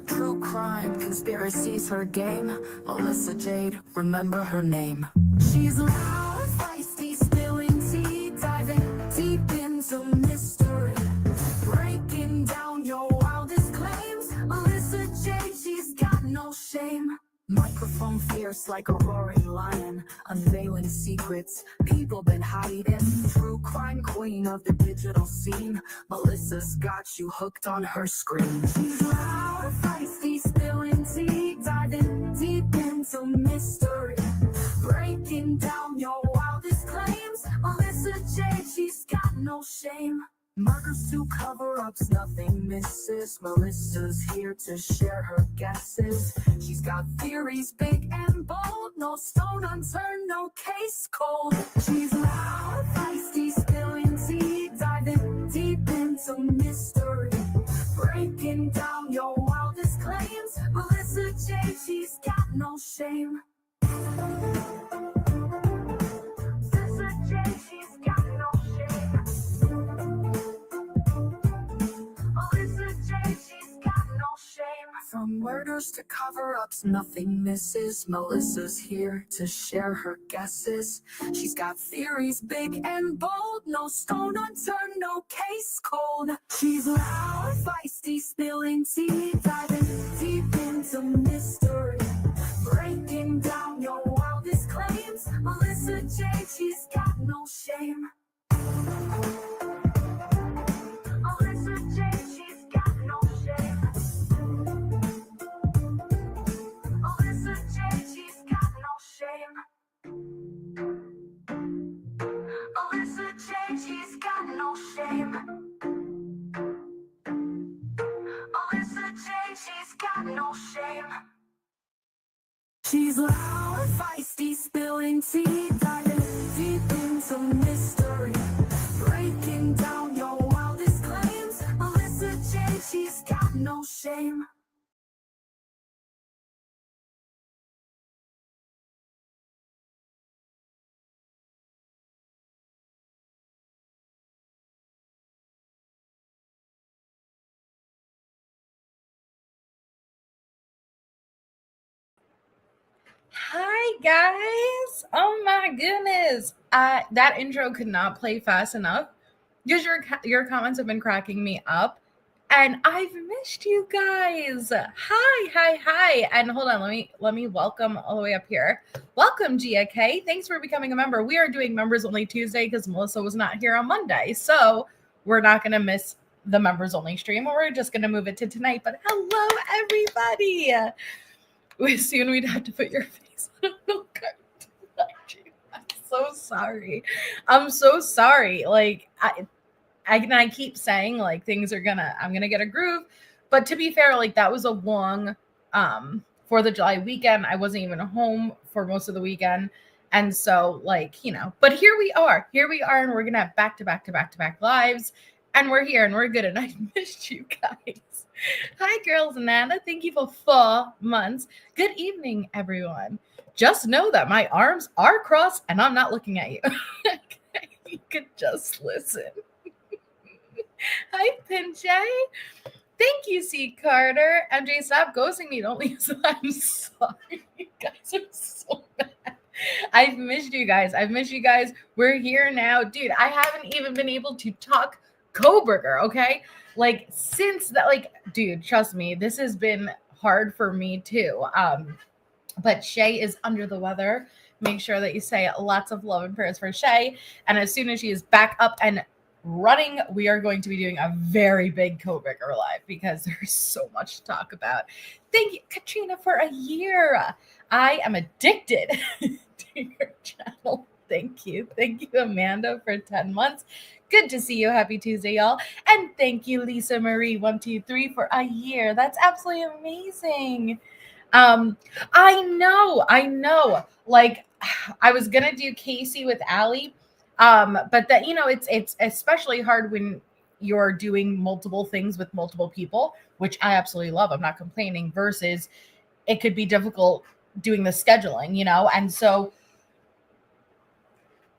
True crime, conspiracies, her game. Melissa Jade, remember her name. She's loud, feisty, spilling tea, diving deep into mystery, breaking down your wildest claims. Melissa Jade, she's got no shame. Microphone fierce like a roaring lion, unveiling secrets people been hiding. True crime queen of the digital scene, Melissa's got you hooked on her screen. She's loud, feisty, spilling tea, diving deep into mystery, breaking down your wildest claims. Melissa Jade, she's got no shame. Murders to cover-ups, nothing misses. Melissa's here to share her guesses. She's got theories big and bold, no stone unturned, no case cold. She's loud, feisty, spilling tea, diving deep into mystery, breaking down your wildest claims. Melissa Jade, she's got no shame. Melissa Jade, she's got no shame. Melissa Jade, she's got no shame. From murders to cover-ups, nothing misses. Melissa's here to share her guesses. She's got theories big and bold, no stone unturned, no case cold. She's loud, feisty, spilling tea, diving deep into mystery, breaking down your wildest claims. Melissa Jade, she's got no shame. Melissa Jade, she's got no shame. Melissa Jade, she's got no shame. Melissa Jade, she's got no shame. Melissa Jade, she's got no shame. She's loud, feisty, spilling tea, diving deep into mystery, breaking down your wildest claims. Melissa Jade, she's got no shame. Hi guys! Oh my goodness! That intro could not play fast enough. Just your comments have been cracking me up, and I've missed you guys. Hi! And hold on, let me welcome all the way up here. Welcome, GK. Thanks for becoming a member. We are doing members only Tuesday because Melissa was not here on Monday, so we're not going to miss the members only stream. We're just going to move it to tonight. But hello, everybody. Soon we'd have to put your face on a milk carton. I'm so sorry. I'm so sorry. Like I keep saying like I'm gonna get a groove. But to be fair, like that was a long 4th of July weekend. I wasn't even home for most of the weekend. And so like, you know, but here we are, and we're gonna have back to back lives. And we're here and we're good. And I missed you guys. Hi, girls and Nana. Thank you for 4 months. Good evening, everyone. Just know that my arms are crossed and I'm not looking at you. You could just listen. Hi, Pinche. Thank you, C. Carter. MJ, stop ghosting me. Don't leave. I'm sorry. You guys are so bad. I've missed you guys. We're here now. Dude, I haven't even been able to talk Coburger, okay? Like since that, like, dude, trust me, this has been hard for me too. But Shay is under the weather. Make sure that you say lots of love and prayers for Shay. And as soon as she is back up and running, we are going to be doing a very big Coburger live because there's so much to talk about. Thank you, Katrina, for a year. I am addicted to your channel. Thank you, Amanda, for 10 months. Good to see you. Happy Tuesday, y'all. And thank you, Lisa Marie 123 for a year. That's absolutely amazing. I know. Like I was gonna do Casey with Allie, but that, you know, it's especially hard when you're doing multiple things with multiple people, which I absolutely love. I'm not complaining. Versus, it could be difficult doing the scheduling, you know, and so.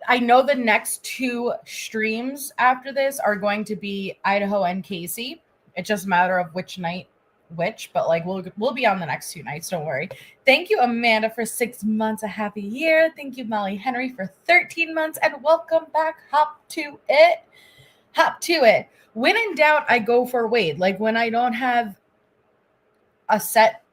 I know the next 2 streams after this are going to be Idaho and Casey. It's just a matter of which night which, but like we'll be on the next 2 nights. Don't worry. Thank you, Amanda, for 6 months. A happy year. Thank you, Molly Henry, for 13 months. And welcome back. Hop to it. Hop to it. When in doubt, I go for Wade. Like when I don't have a set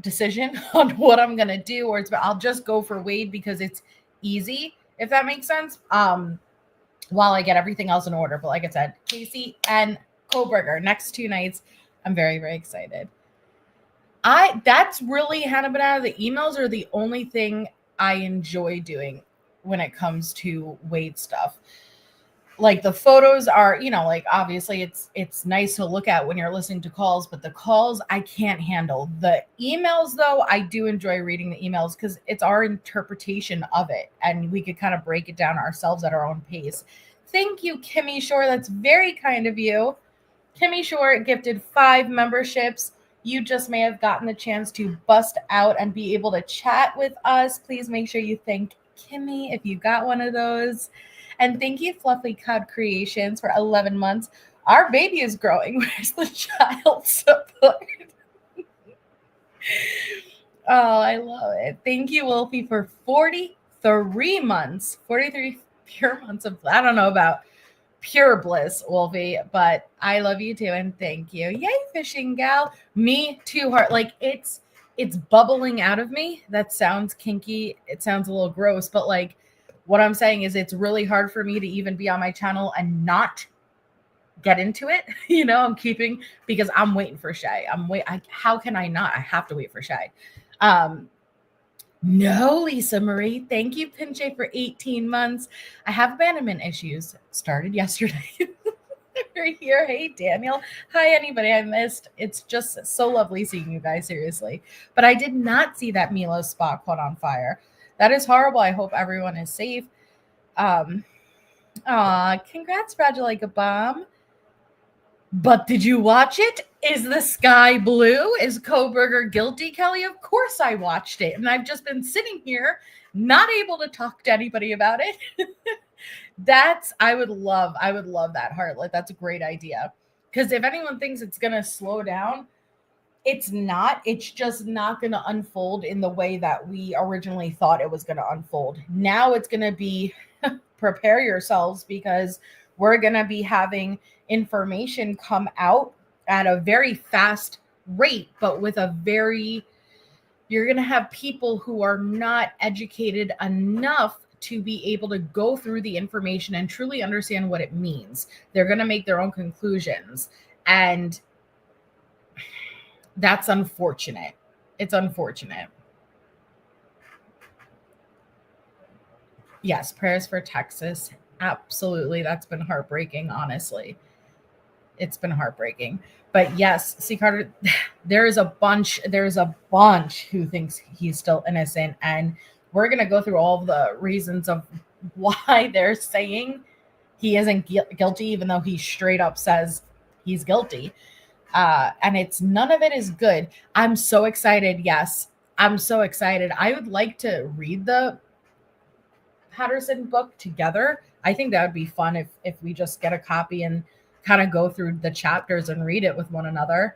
decision on what I'm gonna do, or I'll just go for Wade because it's easy, if that makes sense. While I get everything else in order. But like I said, Casey and Koberger next 2 nights. I'm very, very excited. That's really Hannah Banana. The emails are the only thing I enjoy doing when it comes to Wade stuff. Like the photos are, like obviously it's nice to look at when you're listening to calls, but the calls I can't handle. The emails though, I do enjoy reading the emails because it's our interpretation of it and we could kind of break it down ourselves at our own pace. Thank you, Kimmy Shore. That's very kind of you. Kimmy Shore gifted 5 memberships. You just may have gotten the chance to bust out and be able to chat with us. Please make sure you thank Kimmy if you got one of those. And thank you, Fluffy Cod Creations, for 11 months. Our baby is growing. Where's the child support? Oh, I love it. Thank you, Wolfie, for 43 months. 43 pure months of, I don't know about pure bliss, Wolfie, but I love you too, and thank you. Yay, fishing gal. Me too, heart. Like it's bubbling out of me. That sounds kinky. It sounds a little gross, but like what I'm saying is it's really hard for me to even be on my channel and not get into it. I'm keeping because I'm waiting for Shay. How can I not? I have to wait for Shay. No, Lisa Marie. Thank you, Pinche, for 18 months. I have abandonment issues. Started yesterday. We're here. Hey, Daniel. Hi, anybody I missed. It's just so lovely seeing you guys, seriously. But I did not see that Milo spot caught on fire. That is horrible. I hope everyone is safe. Congrats, Fragile Like a Bomb. But did you watch it? Is the sky blue? Is Koberger guilty, Kelly? Of course I watched it. And I've just been sitting here, not able to talk to anybody about it. I would love that, Heartlet. That's a great idea. Because if anyone thinks it's going to slow down, it's not. It's just not going to unfold in the way that we originally thought it was going to unfold. Now it's going to be prepare yourselves because we're going to be having information come out at a very fast rate, but with you're going to have people who are not educated enough to be able to go through the information and truly understand what it means. They're going to make their own conclusions. And that's unfortunate. It's unfortunate. Yes, prayers for Texas. Absolutely. That's been heartbreaking, honestly. It's been heartbreaking. But yes, C. Carter, there's a bunch who thinks he's still innocent. And we're going to go through all of the reasons of why they're saying he isn't guilty, even though he straight up says he's guilty. And none of it is good. I'm so excited. Yes, I'm so excited. I would like to read the Patterson book together. I think that would be fun if we just get a copy and kind of go through the chapters and read it with one another.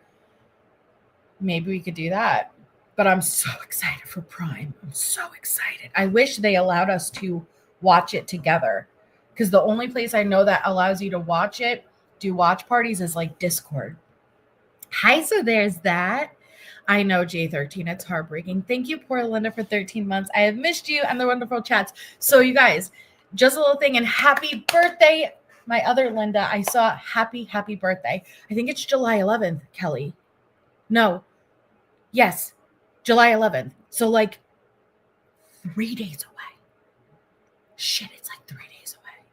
Maybe we could do that. But I'm so excited for Prime. I'm so excited. I wish they allowed us to watch it together, because the only place I know that allows you to watch it, do watch parties, is like Discord. Hi, so there's that. I know, J13, it's heartbreaking. Thank you, poor Linda, for 13 months. I have missed you and the wonderful chats. So you guys, just a little thing, and happy birthday, my other Linda. I saw happy birthday. I think it's July 11th, Kelly. No. Yes, July 11th. So like 3 days away. Shit, it's like 3 days away.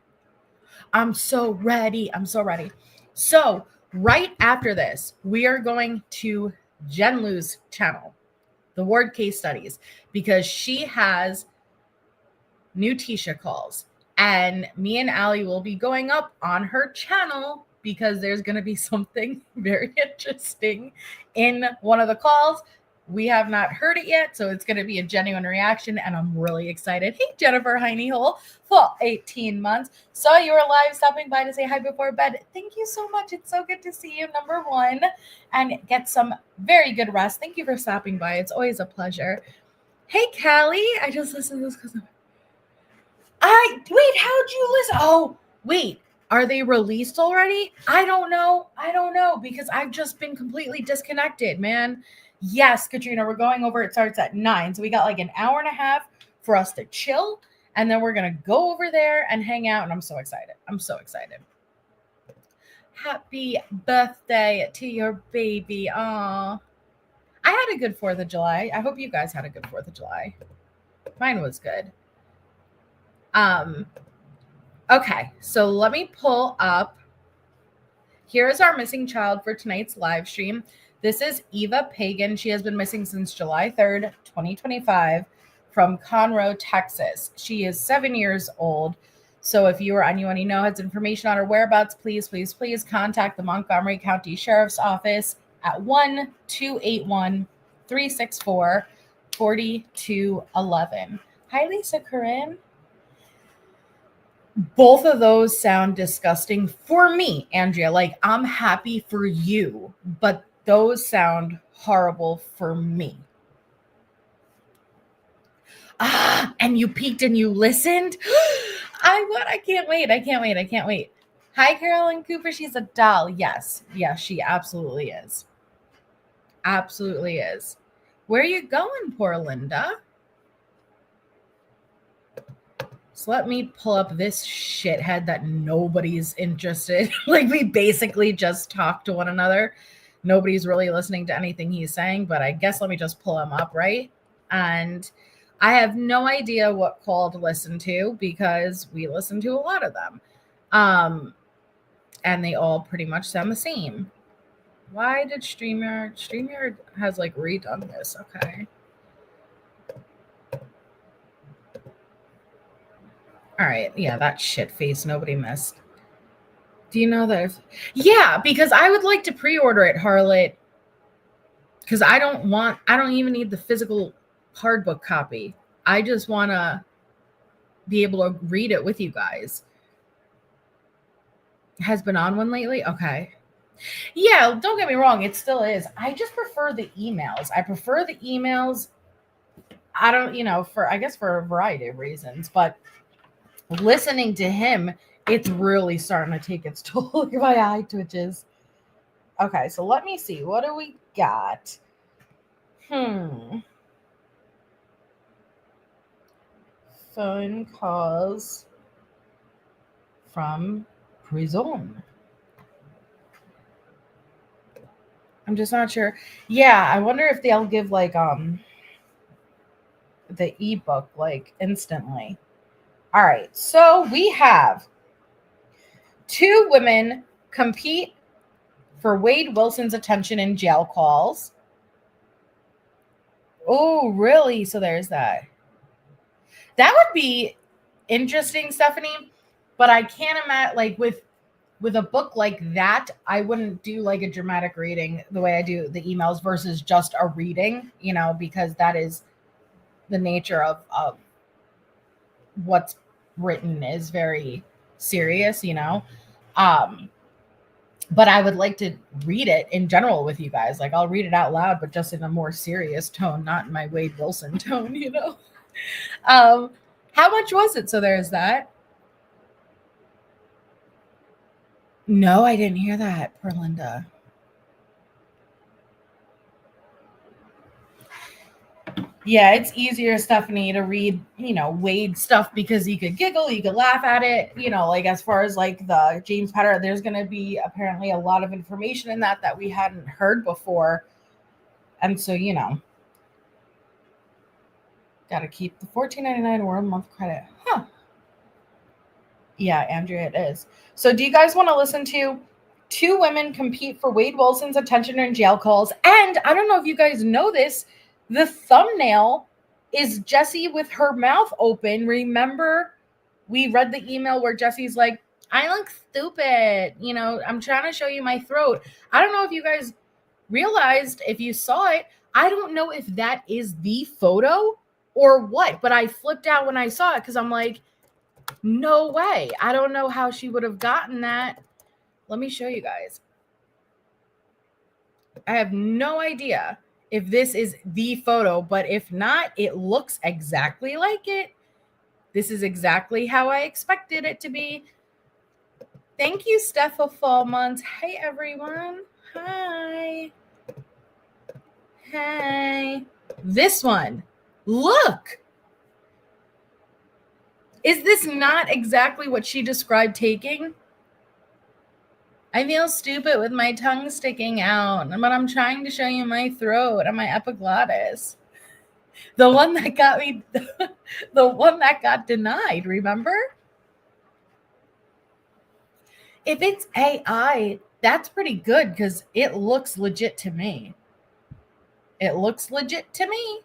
I'm so ready. So right after this, we are going to Jen Lou's channel, the Ward Case Studies, because she has new Tisha calls. And me and Allie will be going up on her channel because there's going to be something very interesting in one of the calls. We have not heard it yet, so it's going to be a genuine reaction, and I'm really excited. Hey, Jennifer Hiney-Hole, for 18 months. Saw you were live, stopping by to say hi before bed. Thank you so much. It's so good to see you, number one, and get some very good rest. Thank you for stopping by. It's always a pleasure. Hey, Callie. I just listened to this because how'd you listen? Oh, wait. Are they released already? I don't know because I've just been completely disconnected, man. Yes, Katrina, we're going over. It starts at 9. So we got like an hour and a half for us to chill. And then we're going to go over there and hang out. And I'm so excited. Happy birthday to your baby. Aw. I had a good 4th of July. I hope you guys had a good 4th of July. Mine was good. Okay, so let me pull up. Here's our missing child for tonight's live stream. This is Eva Pagan. She has been missing since July 3rd, 2025 from Conroe, Texas. She is 7 years old. So if you or anyone you know has information on her whereabouts, please contact the Montgomery County Sheriff's Office at 1-281-364-4211. Hi, Lisa Corinne. Both of those sound disgusting for me, Andrea. Like, I'm happy for you, but those sound horrible for me. And you peeked and you listened? I can't wait. Hi, Carolyn Cooper. She's a doll. Yes, she absolutely is. Where are you going, poor Linda? So let me pull up this shithead that nobody's interested. Like, we basically just talk to one another. Nobody's really listening to anything he's saying, but I guess let me just pull him up, right? And I have no idea what call to listen to because we listen to a lot of them. And they all pretty much sound the same. Why did StreamYard has like redone this? Okay. All right. Yeah, that shit face nobody missed. Do you know that? Yeah, because I would like to pre-order it, Harlot. Because I don't even need the physical hard book copy. I just want to be able to read it with you guys. Has been on one lately? Okay. Yeah, don't get me wrong. It still is. I just prefer the emails. I don't, for a variety of reasons, but listening to him, it's really starting to take its toll. Look at my eye twitches. Okay, so let me see. What do we got? Phone calls from prison. I'm just not sure. Yeah, I wonder if they'll give like the ebook like instantly. All right, so we have 2 women compete for Wade Wilson's attention in jail calls. Oh, really? So there's that. That would be interesting, Stephanie, but I can't imagine, like, with a book like that, I wouldn't do like a dramatic reading the way I do the emails versus just a reading, because that is the nature of what's written is very serious, but I would like to read it in general with you guys. Like, I'll read it out loud, but just in a more serious tone, not in my Wade Wilson tone, How much was it? So there's that. No, I didn't hear that, poor Linda. Yeah, it's easier, Stephanie, to read, Wade stuff because you could giggle, you could laugh at it, like as far as like the James Patter, there's going to be apparently a lot of information in that we hadn't heard before. And so, got to keep the $14.99 World Month credit. Huh. Yeah, Andrea, it is. So do you guys want to listen to 2 women compete for Wade Wilson's attention in jail calls? And I don't know if you guys know this, the thumbnail is Jessie with her mouth open. Remember, we read the email where Jessie's like, I look stupid. I'm trying to show you my throat. I don't know if you guys realized if you saw it, I don't know if that is the photo or what, but I flipped out when I saw it because I'm like, no way. I don't know how she would have gotten that. Let me show you guys. I have no idea if this is the photo, but if not, it looks exactly like it. This is exactly how I expected it to be. Thank you, Stepha Fallmont. Hey, everyone. Hi. Hey. This one. Look. Is this not exactly what she described taking? I feel stupid with my tongue sticking out, but I'm trying to show you my throat and my epiglottis. The one that got me, the one that got denied, remember? If it's AI, that's pretty good because it looks legit to me. It looks legit to me.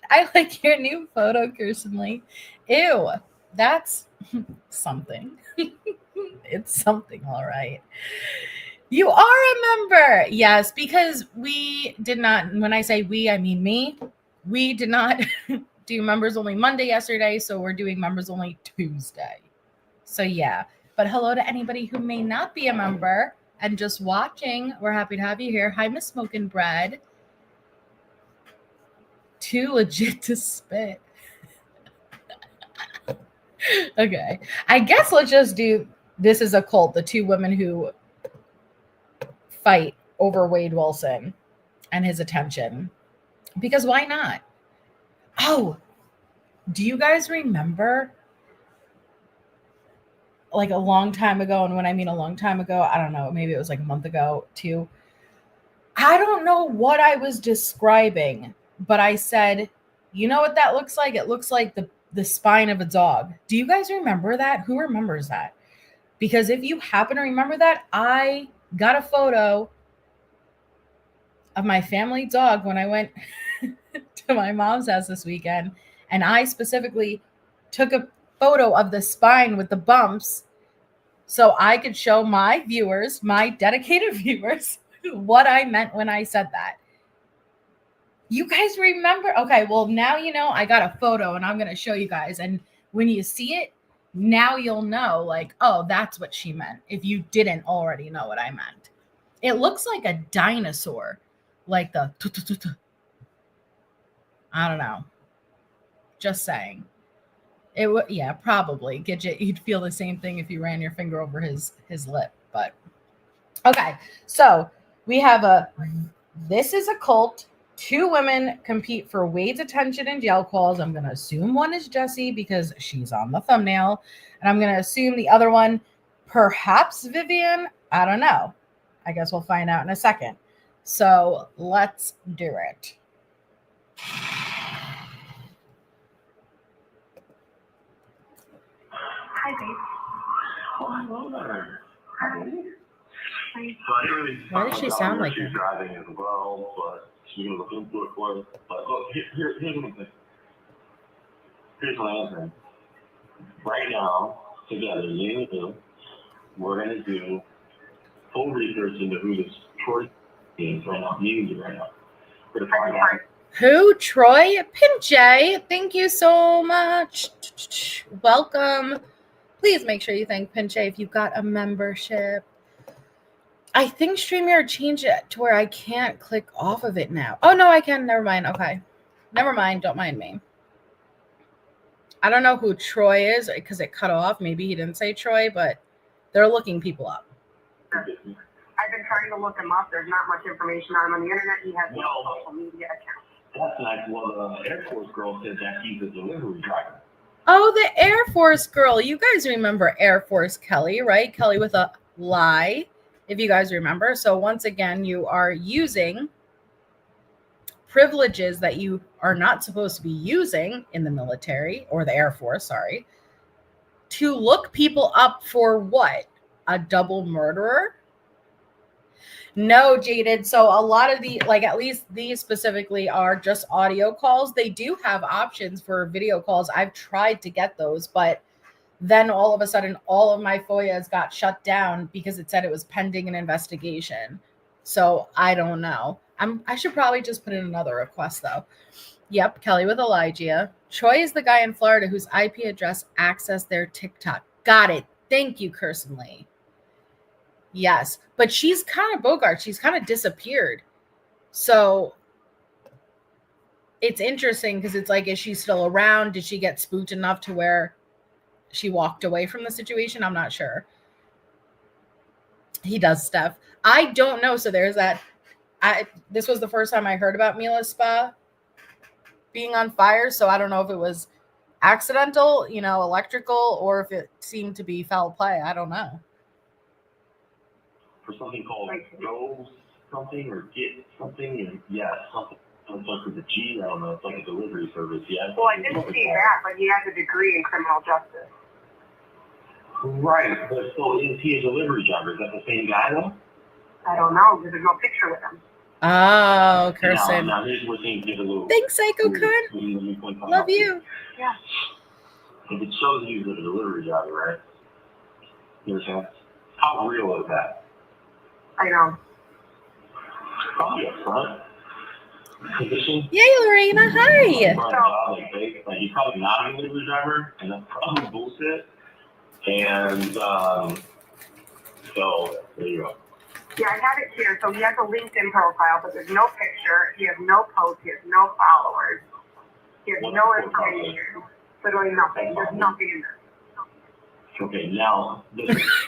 I like your new photo, Kirsten Lee. Ew, that's something. It's something, all right. You are a member. Yes, because we did not, when I say we, I mean me. We did not do members only Monday yesterday, so we're doing members only Tuesday. So yeah, but hello to anybody who may not be a member and just watching. We're happy to have you here. Hi, Miss Smoking Bread. Too legit to spit. Okay, I guess let's just do this is a cult, the two women who fight over Wade Wilson and his attention. Because why not? Oh, do you guys remember like a long time ago? And when I mean a long time ago, I don't know, maybe it was like a month ago too. I don't know what I was describing, but I said, you know what that looks like? It looks like the spine of a dog. Do you guys remember that? Who remembers that? Because if you happen to remember that, I got a photo of my family dog when I went to my mom's house this weekend. And I specifically took a photo of the spine with the bumps so I could show my viewers, my dedicated viewers, what I meant when I said that. You guys remember? Okay, well, now you know I got a photo and I'm going to show you guys. And when you see it, now you'll know, like, oh, that's what she meant. If you didn't already know what I meant. It looks like a dinosaur, like the, I don't know. Just saying. It would, yeah, probably get you. You'd feel the same thing if you ran your finger over his lip. But okay, so we have this is a cult. Two women compete for Wade's attention in jail calls. I'm going to assume one is Jessie because she's on the thumbnail. And I'm going to assume the other one, perhaps Vivian. I don't know. I guess we'll find out in a second. So let's do it. Hi, babe. Oh, hello there. Hi. Why does she sound like she's that? driving as well, but she's gonna look into it for us. But look, here's what I'm thinking. Here's what I'm saying. Right now, together, you and me, we're gonna do full research into who this Troy is right now. You right now. We're gonna find out. Who? Troy Pinche. Thank you so much. Welcome. Please make sure you thank Pinche if you've got a membership. I think StreamYard changed it to where I can't click off of it now. Oh, no, I can. Never mind. Okay. Never mind. Don't mind me. I don't know who Troy is because it cut off. Maybe he didn't say Troy, but they're looking people up. I've been trying to look him up. There's not much information on him on the internet. He has no social media account. That's like what Air Force girl said that he's a delivery driver. Oh, the Air Force girl. You guys remember Air Force Kelly, right? Kelly with a lie, if you guys remember. So once again, you are using privileges that you are not supposed to be using in the military or the Air Force, sorry, to look people up for what? A double murderer? No, Jaded. So a lot of the, like at least these specifically are just audio calls. They do have options for video calls. I've tried to get those, but then all of a sudden all of my FOIAs got shut down because it said it was pending an investigation. So I don't know. I should probably just put in another request though. Yep, Kelly with Elijah. Troy is the guy in Florida whose IP address accessed their TikTok. Got it. Thank you, Kirsten Lee. Yes, but she's kind of Bogart. She's kind of disappeared. So it's interesting because it's like, is she still around? Did she get spooked enough to where she walked away from the situation? I'm not sure. He does stuff. I don't know. So there's that. This was the first time I heard about Mila's spa being on fire. So I don't know if it was accidental, electrical, or if it seemed to be foul play. I don't know. For something called go something or get something, and something. It's like with the G, I don't know. It's like a delivery service. Yeah. Well, I didn't see that, but he has a degree in criminal justice. Right, but so is he a delivery driver? Is that the same guy though? I don't know because there's no picture with him. Oh, Kirsten. Now here's where things get a little. Thanks, Psycho Cunt. Love you. Yeah. If it shows you as a delivery driver, right? You understand? How real is that? I know. Probably a front position. Yay, Lorena. Hi. Front job, like he's probably not a delivery driver, and that's probably bullshit. And so there you go. Yeah, I have it here. So he has a LinkedIn profile, but there's no picture. He has no post. He has no followers. He has no information. Literally nothing. There's nothing in there. Okay, now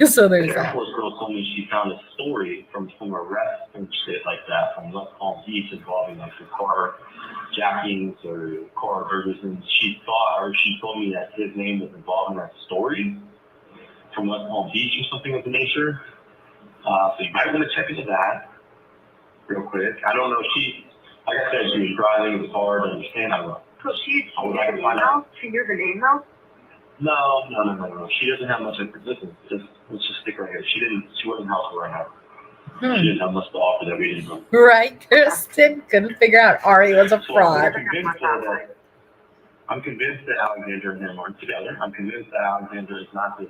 So there's the Air that. Force girl told me she found a story from some arrest and shit like that from West Palm Beach involving like the car jackings or car burgers, and she told me that his name was involved in that story from West Palm Beach or something of the nature. So you might want to check into that real quick. I don't know if like I said, she was driving, it was hard to understand. I don't know. So she knew the name though? She knew the name though? No. She doesn't have much information. Let's just stick right here. She wasn't house right now. She didn't have much to offer that we didn't know. Right, Kirsten couldn't figure out Ari was a fraud. I'm convinced that Alexandra and him aren't together. I'm convinced that Alexandra is not this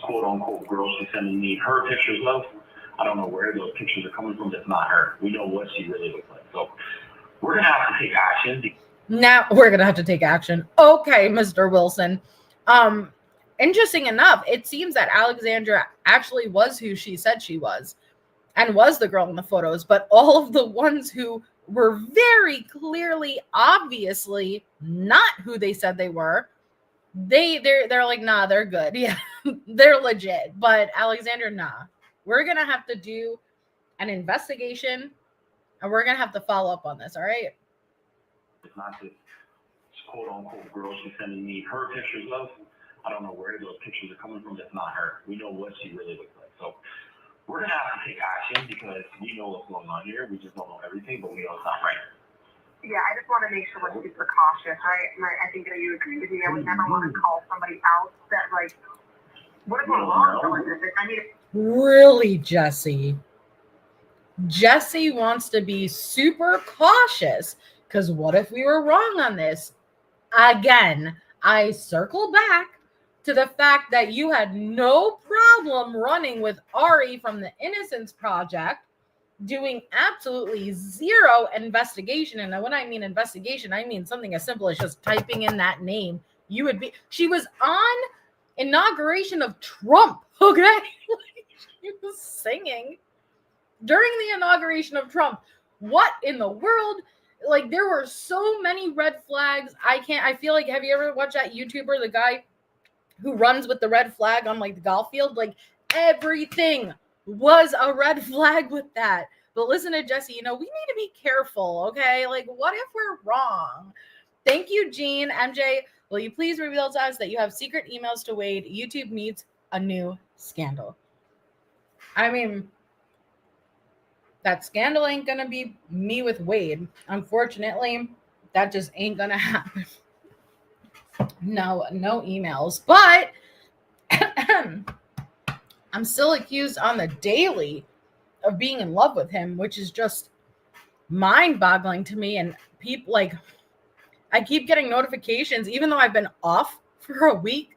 quote unquote girl she's sending me her pictures of. I don't know where those pictures are coming from. That's not her. We know what she really looks like. So we're gonna have to take action. Now we're gonna have to take action. Okay, Mr. Wilson. Interesting enough, it seems that Alexandra actually was who she said she was and was the girl in the photos, but all of the ones who were very clearly, obviously not who they said they were, they're like, nah, they're good. Yeah, they're legit. But Alexandra, nah. We're gonna have to do an investigation and we're gonna have to follow up on this, all right? It's not this quote unquote girl she's sending me her pictures of. I don't know where those pictures are coming from. That's not her. We know what she really looks like. So we're gonna have to take action because we know what's going on here. We just don't know everything, but we know it's not right. Yeah, I just want to make sure we're super cautious, right? And I think that you agree with me. I would never want to call somebody else that like, what if we're wrong with this? I mean, Really, Jesse? Jesse wants to be super cautious because what if we were wrong on this? Again, I circle back to the fact that you had no problem running with Ari from the Innocence Project, doing absolutely zero investigation. And when I mean investigation, I mean something as simple as just typing in that name. She was on inauguration of Trump, okay? She was singing during the inauguration of Trump. What in the world? Like, there were so many red flags. I feel like, have you ever watched that YouTuber, the guy who runs with the red flag on like the golf field? Like, everything was a red flag with that. But listen to Jesse, we need to be careful, okay? Like, what if we're wrong? Thank you, Jean. MJ, will you please reveal to us that you have secret emails to Wade? YouTube needs a new scandal. I mean, that scandal ain't gonna be me with Wade. Unfortunately, that just ain't gonna happen. No emails. But I'm still accused on the daily of being in love with him, which is just mind-boggling to me. And people, like, I keep getting notifications, even though I've been off for a week.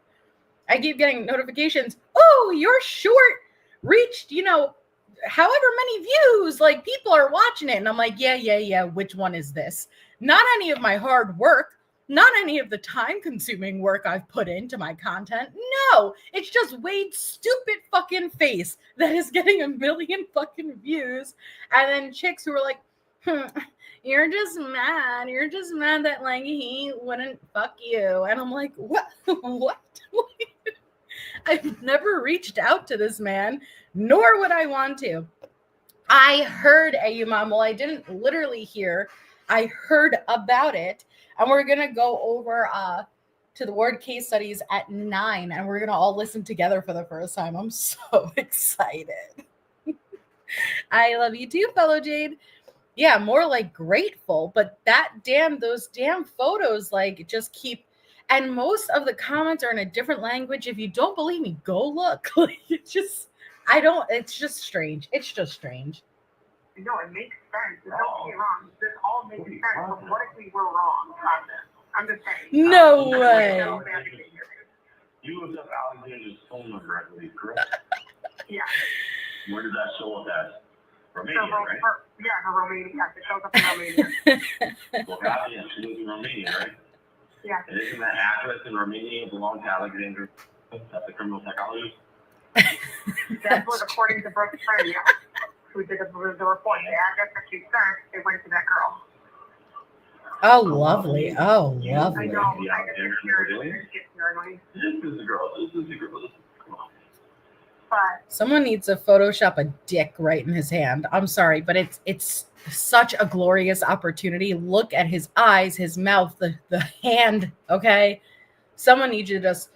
I keep getting notifications. Oh, your short reached, however many views, like people are watching it. And I'm like, yeah. Which one is this? Not any of my hard work, not any of the time consuming work I've put into my content. No, it's just Wade's stupid fucking face that is getting 1 million fucking views. And then chicks who are like, you're just mad. You're just mad that like he wouldn't fuck you. And I'm like, what? What? I've never reached out to this man, nor would I want to. I heard Mom. Well, I didn't literally hear. I heard about it. And we're going to go over to the word case studies at 9. And we're going to all listen together for the first time. I'm so excited. I love you too, fellow Jade. Yeah, more like grateful. But those damn photos, like, just keep. And most of the comments are in a different language. If you don't believe me, go look. Like, it's just strange. It's just strange. No, it makes sense. Don't get me wrong. This all makes sense. But what if we were wrong on this? I'm just saying. No way. You looked up Alexander's phone number, I believe, correct? Yeah. Where did that show up at? Romania, right? Romania. It shows up in Romania. Well, yeah, she lives in Romania, right? Yeah. And isn't that address in Romania belong to Alexander? That's the criminal psychologist? That was according to Brooke's friend, yeah, who did the report. The address that she sent, it went to that girl. Oh, lovely. Oh, I lovely. know. I just hear This is the girl. Come on. But Someone needs to Photoshop a dick right in his hand. I'm sorry, but it's such a glorious opportunity. Look at his eyes, his mouth, the hand, okay? Someone needs you to just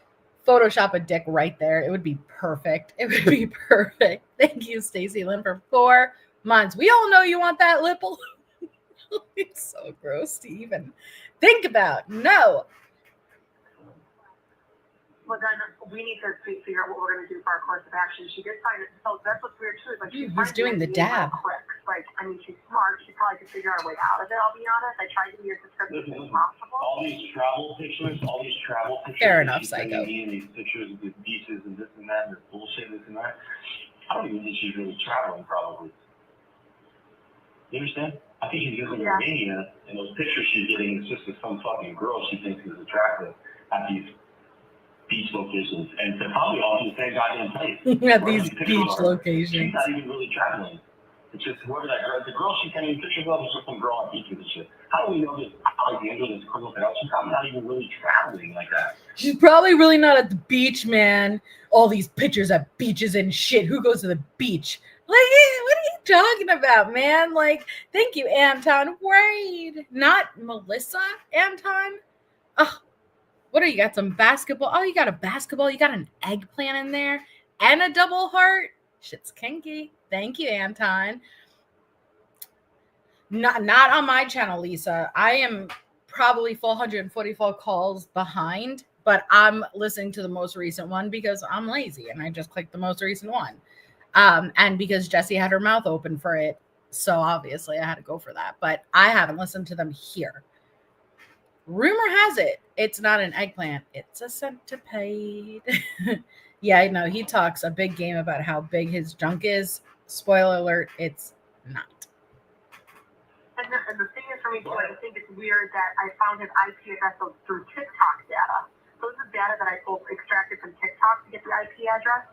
Photoshop a dick right there. It would be perfect. It would be perfect. Thank you, Stacey Lynn, for 4 months. We all know you want that lipple. It's so gross to even think about. No. well, then we need to figure out what we're going to do for our course of action. She did find it. So that's what's weird too. Is like she's doing the dab. Quick. Like, I mean, she's smart. She probably could figure out a way out of it. I'll be honest. I tried to be as descriptive as possible. All these travel pictures. Fair enough, she's psycho. sending me and these pictures of the beaches and this and that and this bullshit, this and that. I don't even think she's really traveling, probably. You understand? I think she's using Romania, and those pictures she's getting is just of some fucking girl she thinks is attractive at these beach locations, and they're probably all in the same goddamn place. At these beach locations. She's not even really traveling. It's just whoever that girl, the girl she's sending pictures of is just some girl on beaches and shit. How do we know this Alexandra, this criminal pedophile? She's probably not even really traveling like that. She's probably really not at the beach, man. All these pictures at beaches and shit. Who goes to the beach? Like, what are you talking about, man? Like, thank you, Anton. Wade, not Melissa, Anton. Oh, what do you got? Some basketball? Oh, you got a basketball. You got an eggplant in there and a double heart. Shit's kinky. Thank you, Anton. Not on my channel, Lisa. I am probably 444 calls behind, but I'm listening to the most recent one because I'm lazy and I just clicked the most recent one. And because Jessie had her mouth open for it, so obviously I had to go for that. But I haven't listened to them here. Rumor has it, it's not an eggplant, it's a centipede. Yeah, I know. He talks a big game about how big his junk is. Spoiler alert, it's not. And the thing is for me too, I think it's weird that I found his IP address through TikTok data. So this is data that I extracted from TikTok to get the IP address.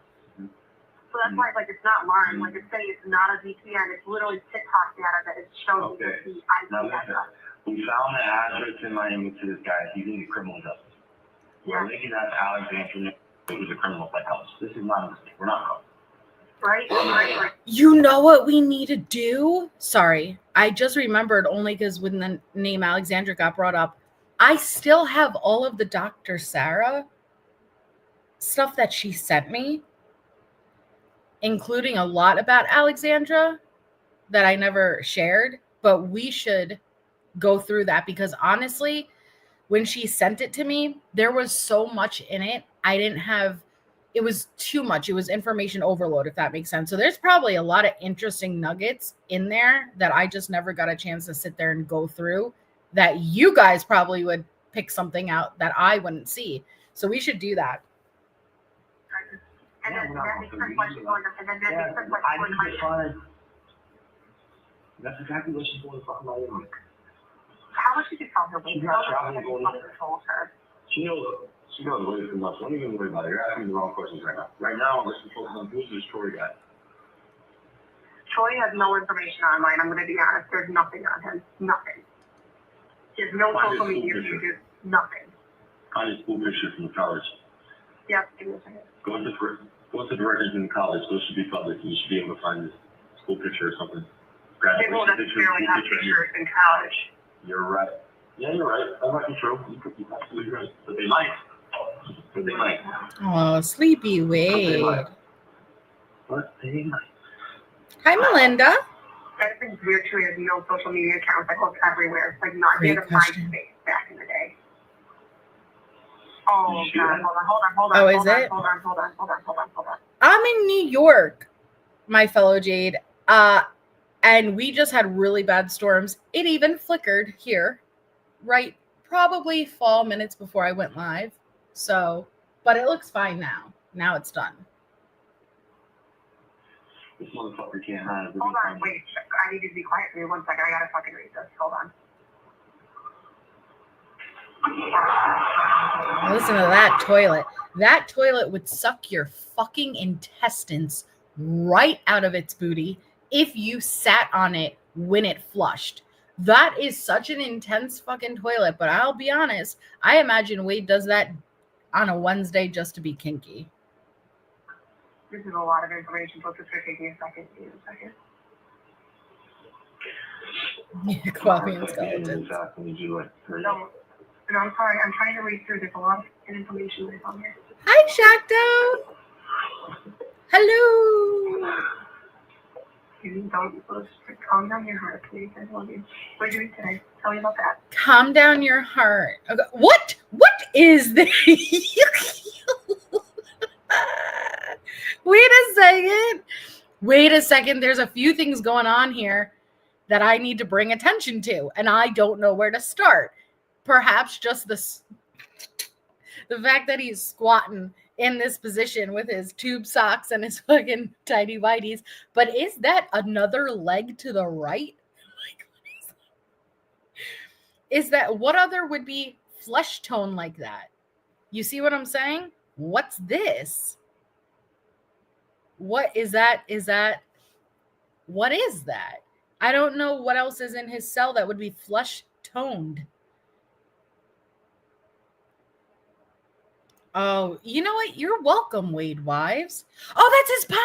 So that's why, like, it's not lying. Like, it's saying it's not a VPN. It's literally TikTok data that is showing me the IP address. We found the address in Miami to this guy. He's in the criminal justice. We're linking that to Alexandra, who's a criminal psychologist. This is not a mistake. We're not wrong. Right. You know what we need to do? Sorry, I just remembered only because when the name Alexandra got brought up, I still have all of the Dr. Sarah stuff that she sent me, including a lot about Alexandra that I never shared, but we should go through that because honestly, when she sent it to me, there was so much in it. It was too much. It was information overload, if that makes sense. So there's probably a lot of interesting nuggets in there that I just never got a chance to sit there and go through that you guys probably would pick something out that I wouldn't see. So we should do that. And then that makes her question going up, and then that Yeah, makes her question I going need to to find. That's exactly what she's doing. Fucking my own. how much did you tell her? She's not traveling, going What you told her? She knows way too much. Don't even worry about it. You're asking the wrong questions right now. Right now, let's just focus on who's this Troy guy. Troy has no information online. I'm going to be honest. There's nothing on him. Nothing. He has no social media pages. Nothing. Find his school picture from college. Yep. Give me a second. Go to the records in college. Those should be public. You should be able to find his school picture or something. They won't necessarily have pictures in college. You're right. Yeah, you're right. That might be true. You could be absolutely right. But they might. Oh, sleepy Wade. But they might. Hi, Melinda. Everything's weird too. He has no social media accounts. I post everywhere. It's like not Great even question. MySpace back in the day. Oh God! Hold on. Oh, is it? Hold on. I'm in New York, my fellow Jade. And we just had really bad storms. It even flickered here, right? Probably fall minutes before I went live. So, but it looks fine now. Now it's done. This motherfucker can't hide. Hold on, wait. I need you to be quiet for me 1 second. I gotta fucking read this. Hold on. Listen to that toilet. That toilet would suck your fucking intestines right out of its booty if you sat on it when it flushed. That is such an intense fucking toilet, but I'll be honest, I imagine Wade does that on a Wednesday just to be kinky. This is a lot of information, so just take me a second. Yeah, coffee and skeletons. No, I'm sorry. I'm trying to read through. There's a lot of information that's on here. Hi, Shakto. Hello. Don't calm down your heart, please. I love you. What are you doing today? Tell me about that. Calm down your heart. Okay. What is this? Wait a second. There's a few things going on here that I need to bring attention to, and I don't know where to start. Perhaps just the fact that he's squatting in this position with his tube socks and his fucking tidy whities. But is that another leg to the right? Like, is that what other would be flesh tone like that? You see what I'm saying? What's this? What is that? What is that? I don't know what else is in his cell that would be flesh toned. Oh, you know what? You're welcome, Wade Wives. Oh, that's his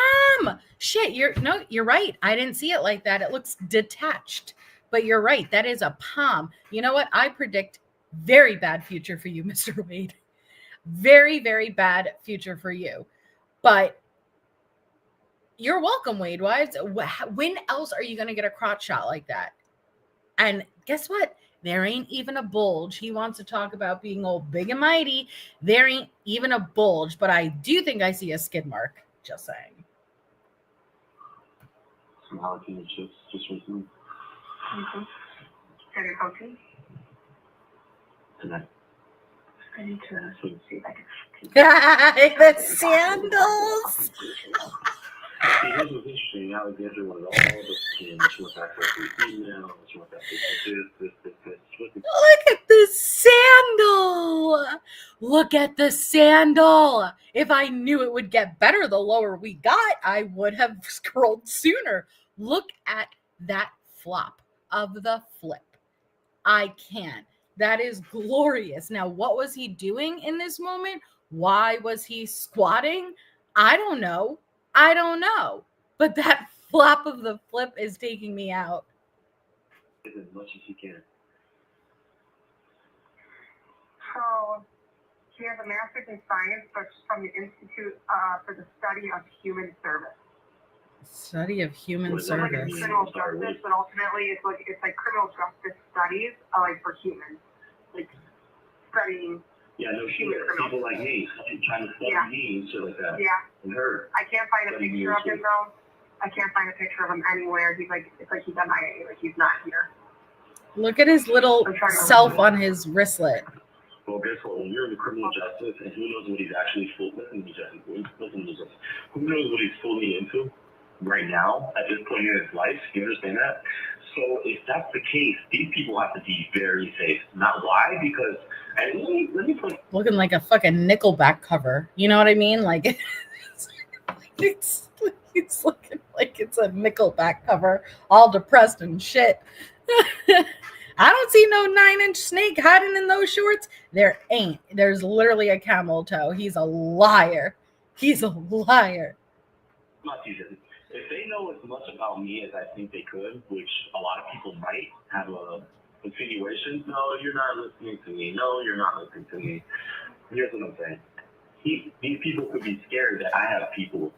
palm. Shit, you're right. I didn't see it like that. It looks detached. But you're right. That is a palm. You know what? I predict very bad future for you, Mr. Wade. Very, very bad future for you. But you're welcome, Wade Wives. When else are you going to get a crotch shot like that? And guess what? There ain't even a bulge. He wants to talk about being old, big and mighty. There ain't even a bulge, but I do think I see a skid mark. Just saying. Some jalapeno chips just recently. Mm-hmm. Have your coaching? Tonight. I need to see if I can. The sandals. See, here's what's interesting. Alexandra wanted all the skin. She wants access to the email. She wants access to this. Look at the sandal. Look at the sandal. If I knew it would get better the lower we got, I would have scrolled sooner. Look at that flop of the flip. I can't. That is glorious. Now, what was he doing in this moment? Why was he squatting? I don't know. But that flop of the flip is taking me out. As much as you can. So, she has a master's in science, but she's from the Institute for the Study of Human Service. Study of human It's like service. criminal justice, but ultimately it's like criminal justice studies, like for humans, like studying. Yeah, no shit. People like me trying to study me and shit like that. Yeah. And her. I can't find a picture of him though. I can't find a picture of him anywhere. He's like, it's like he's MIA, like he's not here. Look at his little self on his wristlet. Well, guess what? When you're in the criminal justice, and who knows what he's actually full, who knows what he's fully into right now at this point in his life? You understand that? So if that's the case, these people have to be very safe. Not why? Because, and let me put Looking like a fucking Nickelback cover. You know what I mean? Like it's looking like it's a Nickelback cover, all depressed and shit. I don't see no 9-inch snake hiding in those shorts. There ain't. There's literally a camel toe. He's a liar. He's a liar. not teasing. If they know as much about me as I think they could, which a lot of people might have a insinuation, no, you're not listening to me. No, you're not listening to me. Here's what I'm saying. These people could be scared that I have people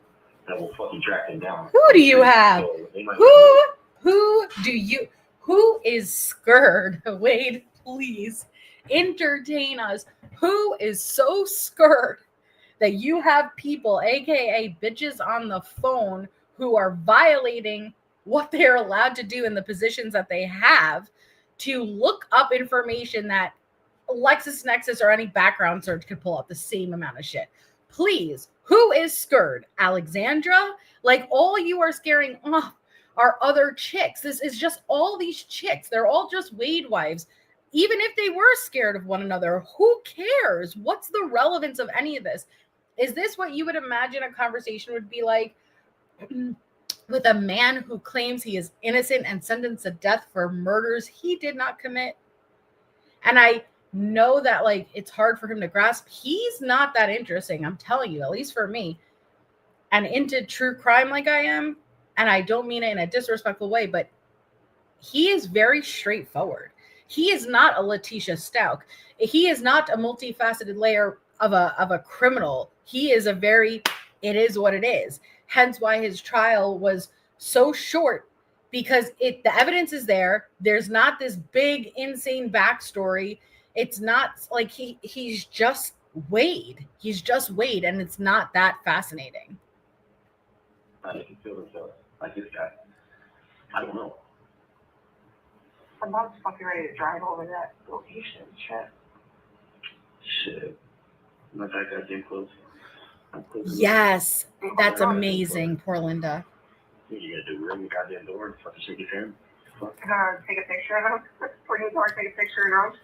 that will fucking track them down. Who do you have? So they might Who is scared? Wade, please entertain us. Who is so scared that you have people, aka bitches on the phone, who are violating what they're allowed to do in the positions that they have to look up information that LexisNexis or any background search could pull up the same amount of shit? Please, who is scared? Alexandra? Like, all you are scaring off are other chicks. This is just all these chicks. They're all just Wade wives. Even if they were scared of one another, who cares? What's the relevance of any of this? Is this what you would imagine a conversation would be like with a man who claims he is innocent and sentenced to death for murders he did not commit? And I know that, like, it's hard for him to grasp. He's not that interesting, I'm telling you, at least for me. And into true crime like I am, and I don't mean it in a disrespectful way, but he is very straightforward. He is not a Letitia Stout. He is not a multifaceted layer of a criminal. He is a very, it is what it is. Hence why his trial was so short, because the evidence is there. There's not this big, insane backstory. It's not like he's just Wade. He's just Wade, and it's not that fascinating. I can feel themselves like this guy. I don't know. I'm about fucking ready to drive over that location. Shit. My back got getting close. I'm close. Yes, that's amazing. Poor Linda. What are you gonna do? Ring the goddamn door and fucking shake his hand? Fuck. Take a picture of him. For you to take a picture of him.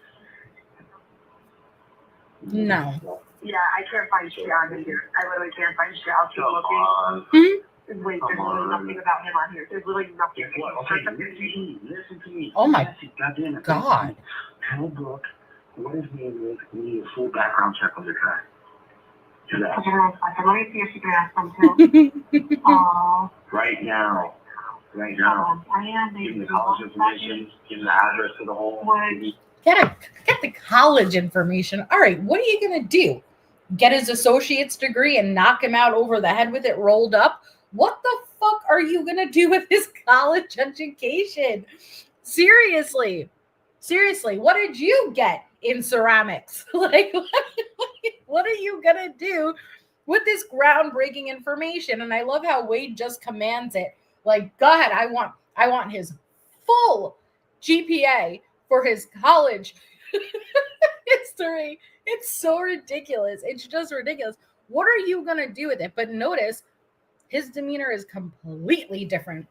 No. Yeah, I can't find shit on him here. I literally can't find shit. I'll keep looking. Mm-hmm. Wait, there's literally nothing about him on here. There's literally nothing. Guess what? Okay, listen to me. Oh my goddamn God. Tell Brooke what his name is. We need a full background check on the guy. Do that. Let me see if she can ask him too. Right now. I am. Give him the college information. Give him the address to the home. Get the college information. All right, what are you gonna do? Get his associate's degree and knock him out over the head with it rolled up? What the fuck are you gonna do with his college education? Seriously, what did you get in ceramics? Like, what are you gonna do with this groundbreaking information? And I love how Wade just commands it. Like, go ahead, I want his full GPA for his college history. It's so ridiculous. It's just ridiculous. What are you going to do with it? But notice his demeanor is completely different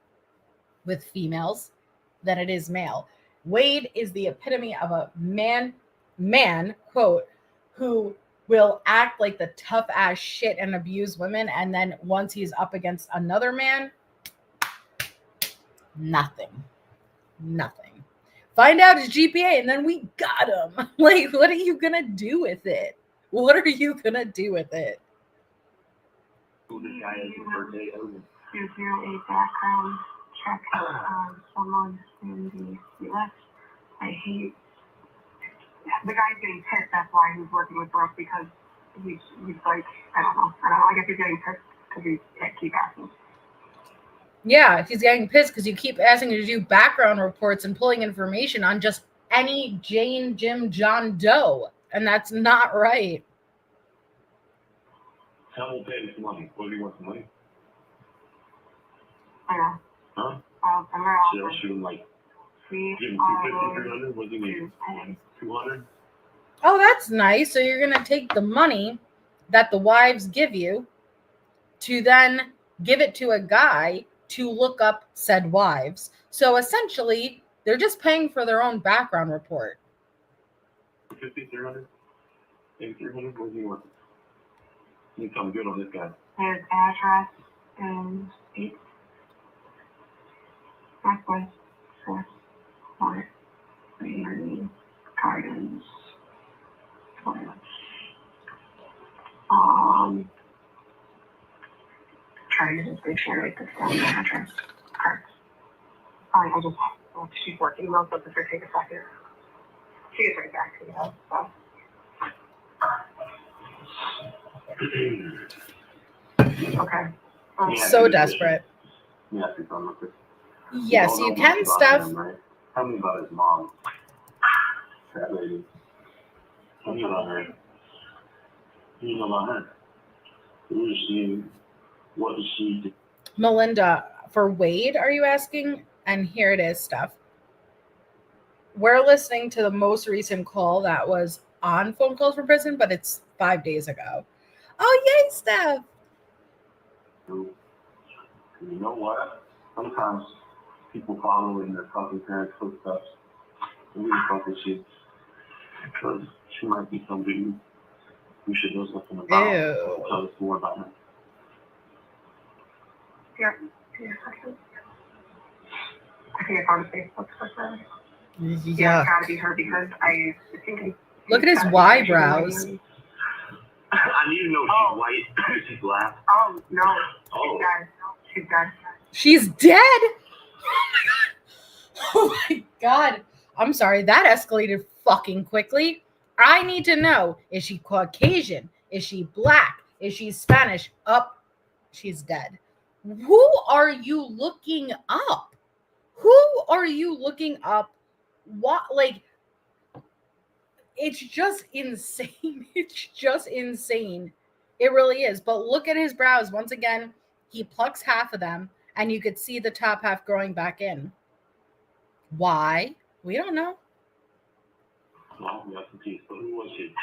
with females than it is male. Wade is the epitome of a man, quote, who will act like the tough ass shit and abuse women. And then once he's up against another man, nothing. Find out his GPA and then we got him. Like, what are you going to do with it? Who this guy is his birthday. To do a background check on someone in the US. I hate the guy's getting pissed. That's why he's working with Brooke, because he's like, I don't know. I guess he's getting pissed because we keep asking. Yeah, he's getting pissed because you keep asking him to do background reports and pulling information on just any Jane, Jim, John Doe. And that's not right. Tell him to pay this money. What do you want, some money? I know. Huh? She'll shoot him like, give him 250, 300. What do you mean? 200? Oh, that's nice. So you're going to take the money that the wives give you to then give it to a guy to look up said wives. So essentially, they're just paying for their own background report. 5,300? 8,300? What do you want? You come good on this guy. His address is 8 Gardens. Trying to just make sure I write this down. Address. Correct. Sorry, she's working. Most of this will take a second. She gets right back to me though, so. Okay. So desperate. Yeah, she's on with it. Yes, you can stuff. Right? Tell me about his mom. That lady. Tell me about her. You know about her. Who is she? What does she do? Melinda, for Wade, are you asking? And here it is, stuff. We're listening to the most recent call that was on Phone Calls from Prison, but it's 5 days ago. Oh, yay, Steph. You know what? Sometimes people follow in their fucking parents' footsteps. And we fucking shit. Because she might be somebody we should know something about. Ew. Tell us more about her. Yeah. I think I found a Facebook with her. Yeah, it's gotta be her because I think. Look at his eyebrows. I need to know if she's white. She's black. Oh, no. She's dead. She's dead? Oh my God. I'm sorry. That escalated fucking quickly. I need to know. Is she Caucasian? Is she black? Is she Spanish? Up. She's dead. Who are you looking up? Who are you looking up? What? Like, it's just insane. It's just insane. It really is. But look at his brows. Once again, he plucks half of them, and you could see the top half growing back in. Why? We don't know. No, we have to see. But who was she?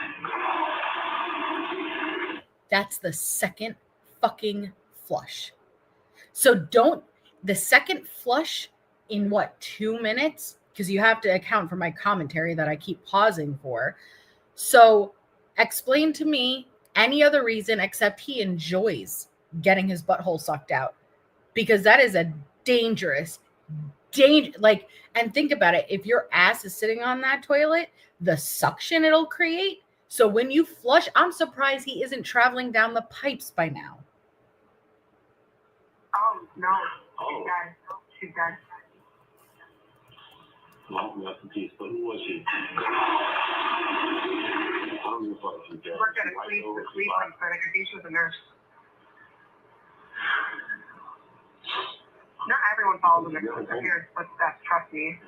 That's the second fucking flush. So the second flush in what, 2 minutes? Because you have to account for my commentary that I keep pausing for. So explain to me any other reason except he enjoys getting his butthole sucked out. Because that is a dangerous, like, and think about it. If your ass is sitting on that toilet, the suction it'll create. So when you flush, I'm surprised he isn't traveling down the pipes by now. Oh, no. She's dead. No, we have to see. But who was she? I don't even fuck she dead. Worked at a police clinic. I think she was a nurse. Not everyone follows in their parents' footsteps, trust me.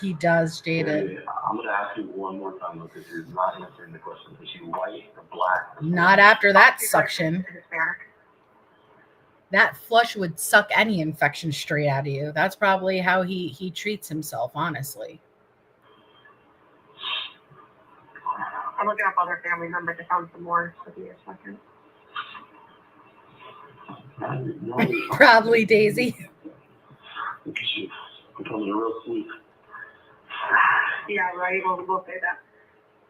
He does, Jaded. I'm going to ask you one more time because you're not answering the question. Is she white or black? Not after that suction. Hispanic. That flush would suck any infection straight out of you. That's probably how he treats himself, honestly. I'm looking up other family members. I found some more. So give me a second. Probably Daisy. Look at you. Becoming real sweet. Yeah, right. We'll say that.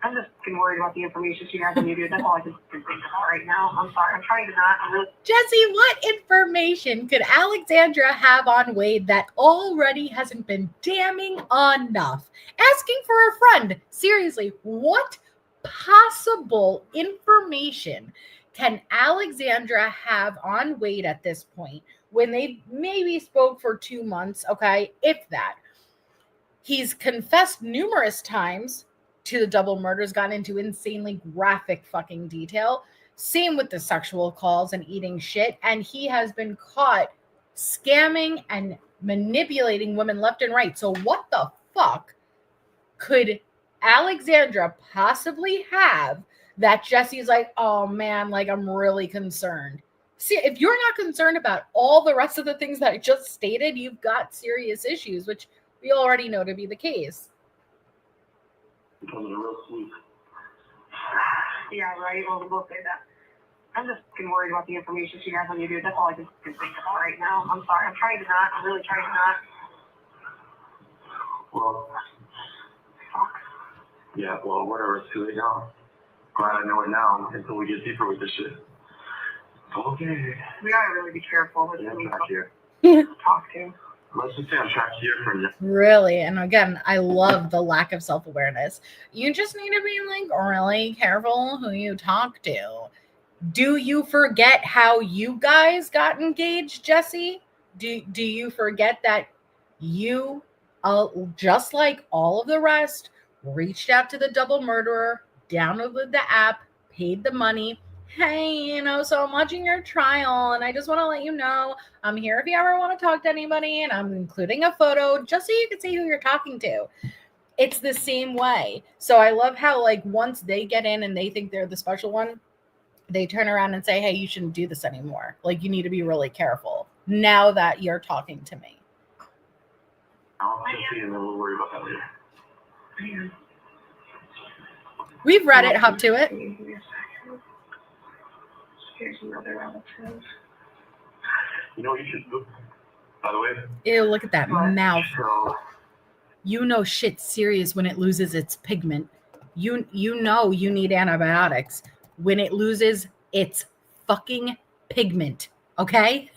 I'm just worried about the information she has on you, dude. That's all I can think about right now. I'm sorry. I'm trying to not. Jesse, what information could Alexandra have on Wade that already hasn't been damning enough? Asking for a friend. Seriously, what possible information can Alexandra have on Wade at this point when they maybe spoke for 2 months? Okay, if that. He's confessed numerous times to the double murders, gotten into insanely graphic fucking detail. Same with the sexual calls and eating shit. And he has been caught scamming and manipulating women left and right. So what the fuck could Alexandra possibly have that Jesse's like, oh man, like I'm really concerned? See, if you're not concerned about all the rest of the things that I just stated, you've got serious issues, which we already know to be the case. Becoming real sweet. Yeah, right. Well, we'll say that. I'm just fucking worried about the information she has on you, dude. That's all I can think about right now. I'm sorry. I'm trying to not. I'm really trying to not. Well, Fuck. yeah, well, whatever. It's too late now. Glad I know it now until we get deeper with this shit. Okay. We gotta really be careful with Yeah, who I'm we back here. talk to. Let's just say I'm trying to hear from you. Really. And again, I love the lack of self-awareness. You just need to be like really careful who you talk to. Do you forget how you guys got engaged, Jesse? Do you forget that you, just like all of the rest, reached out to the double murderer, downloaded the app, paid the money? Hey, so I'm watching your trial, and I just want to let you know I'm here if you ever want to talk to anybody, and I'm including a photo just so you can see who you're talking to. It's the same way. So I love how, like, once they get in and they think they're the special one, they turn around and say, hey, you shouldn't do this anymore. Like, you need to be really careful now that you're talking to me. I'll just see and then we'll worry about that later. Yeah. We've read it, hop to it. Here's another relative. You know what you should do? By the way, Ew, look at that mouth. so You know shit's serious when it loses its pigment. You know you need antibiotics when it loses its fucking pigment, okay?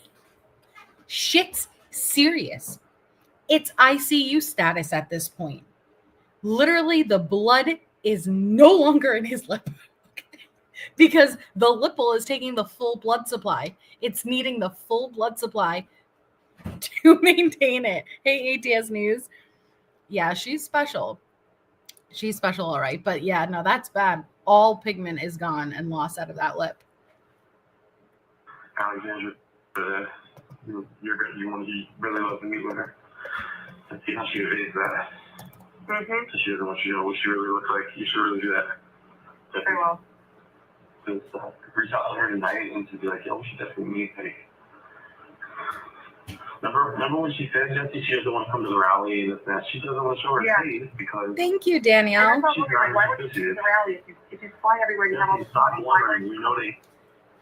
Shit's serious. It's ICU status at this point. Literally, the blood is no longer in his lip because the lipple is taking the full blood supply. It's needing the full blood supply to maintain it. Hey, ATS News. Yeah, she's special. She's special, all right. But yeah, no, that's bad. All pigment is gone and lost out of that lip. Alexandra, you really love to meet with her and see how she evades that. Mm-hmm. She doesn't want you to know what she really looks like. You should really do that. Very well. Just reach out to her tonight and to be like, yo, we should definitely meet. Like, remember when she said, Jesse, she doesn't want to come to the rally and this and that? She doesn't want to show her face because Thank you, Danielle. she's not Why would you interested. do the rally if you fly everywhere and you have all Jesse, the stop wondering. You know they.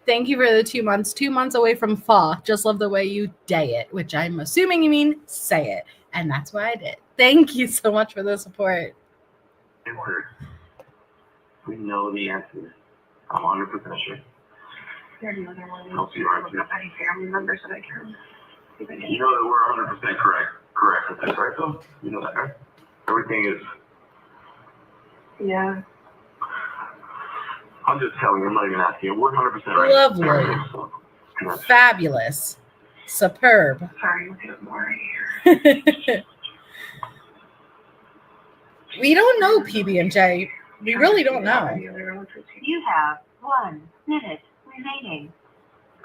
Thank you for the 2 months. 2 months away from FOIA. Just love the way you day it, which I'm assuming you mean say it. And that's why I did. Thank you so much for the support. We know the answer. I'm 100% sure. There's another one. I'll see you right here. Any family members that I can. You know that we're 100% correct with this, right, though? You know that, right? Everything is. Yeah. I'm just telling you, I'm not even asking you. We're 100% right. Lovely. So, Fabulous. Superb. Sorry, look at more here. We don't know, PB&J. We really don't know. You have 1 minute remaining.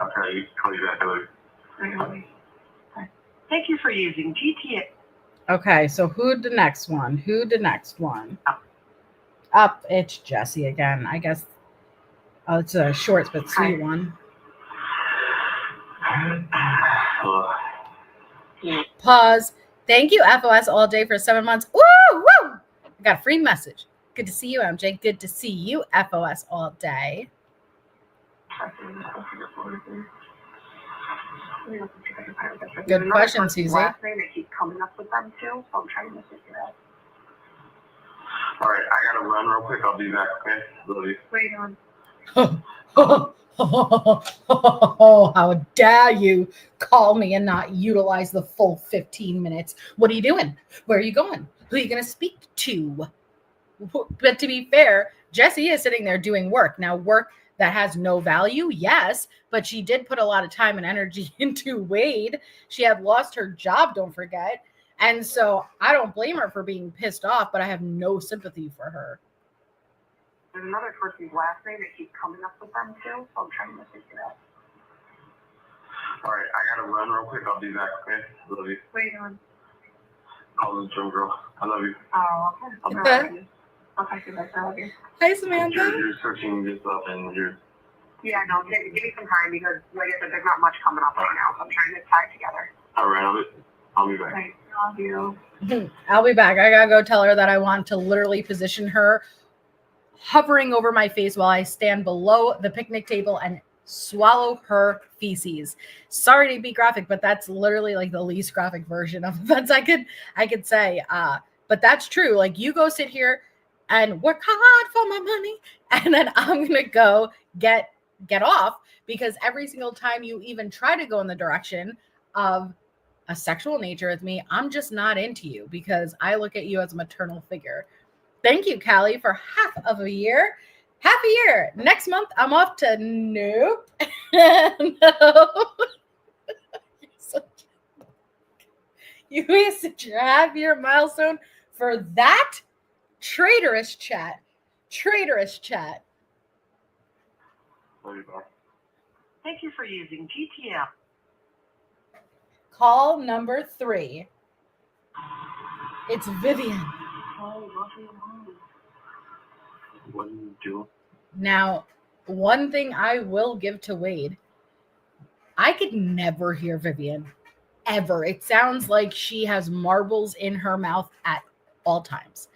Okay, call you back. I love you. Thank you for using GTA. Okay, so who the next one? Up. It's Jesse again. I guess. Oh, it's a short but sweet one. Pause. Thank you, FOS all day for 7 months. Woo! Woo! I got a free message. Good to see you, MJ. Good to see you, FOS all day. Good question, Susie. Last name, they keep coming up with them too, so I'm trying to figure out. All right, I gotta run real quick. I'll be back, okay? Love you. Wait on. How dare you call me and not utilize the full 15 minutes? What are you doing? Where are you going? Who are you going to speak to? But to be fair, Jessie is sitting there doing work. Now, work that has no value, yes, but she did put a lot of time and energy into Wade. She had lost her job, don't forget. And so I don't blame her for being pissed off, but I have no sympathy for her. There's another person's last name that keeps coming up with them too, so I'm trying to figure out. All right, I gotta run real quick. I'll be back, okay? Love you. Wait on. Call the drum girl. I love you. Oh, okay. I'll talk to you later. I love you. Hi, Samantha. You're searching this up and you're. Yeah, no, give me some time because, like I said, there's not much coming up right now, so I'm trying to tie it together. All right, I'll be back. Thanks. Love you. I'll be back. I gotta go tell her that I want to literally position her hovering over my face while I stand below the picnic table and swallow her feces. Sorry to be graphic, but that's literally like the least graphic version of events I could say. But that's true. Like, you go sit here and work hard for my money, and then I'm gonna go get off, because every single time you even try to go in the direction of a sexual nature with me, I'm just not into you, because I look at you as a maternal figure. Thank you, Callie, for half of a year. Half a year. Next month, I'm off to nope. No. You wasted your half-year milestone for that? Traitorous chat. Traitorous chat. There you go. Thank you for using GTM. Call number 3. It's Vivian. Oh, what do you want? What do you do? Now, one thing I will give to Wade, I could never hear Vivian, ever. It sounds like she has marbles in her mouth at all times.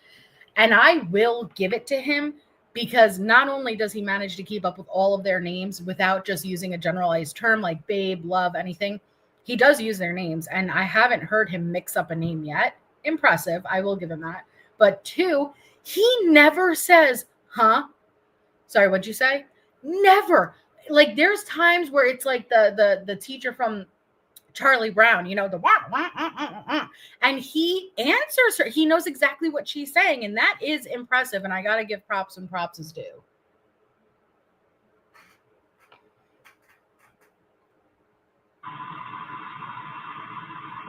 And I will give it to him, because not only does he manage to keep up with all of their names without just using a generalized term like babe, love, anything, he does use their names. And I haven't heard him mix up a name yet. Impressive. I will give him that. But 2, he never says, huh? Sorry, what'd you say? Never. Like, there's times where it's like the teacher from Charlie Brown, you know, the wah, wah, and he answers her. He knows exactly what she's saying, and that is impressive. And I gotta give props when props is due.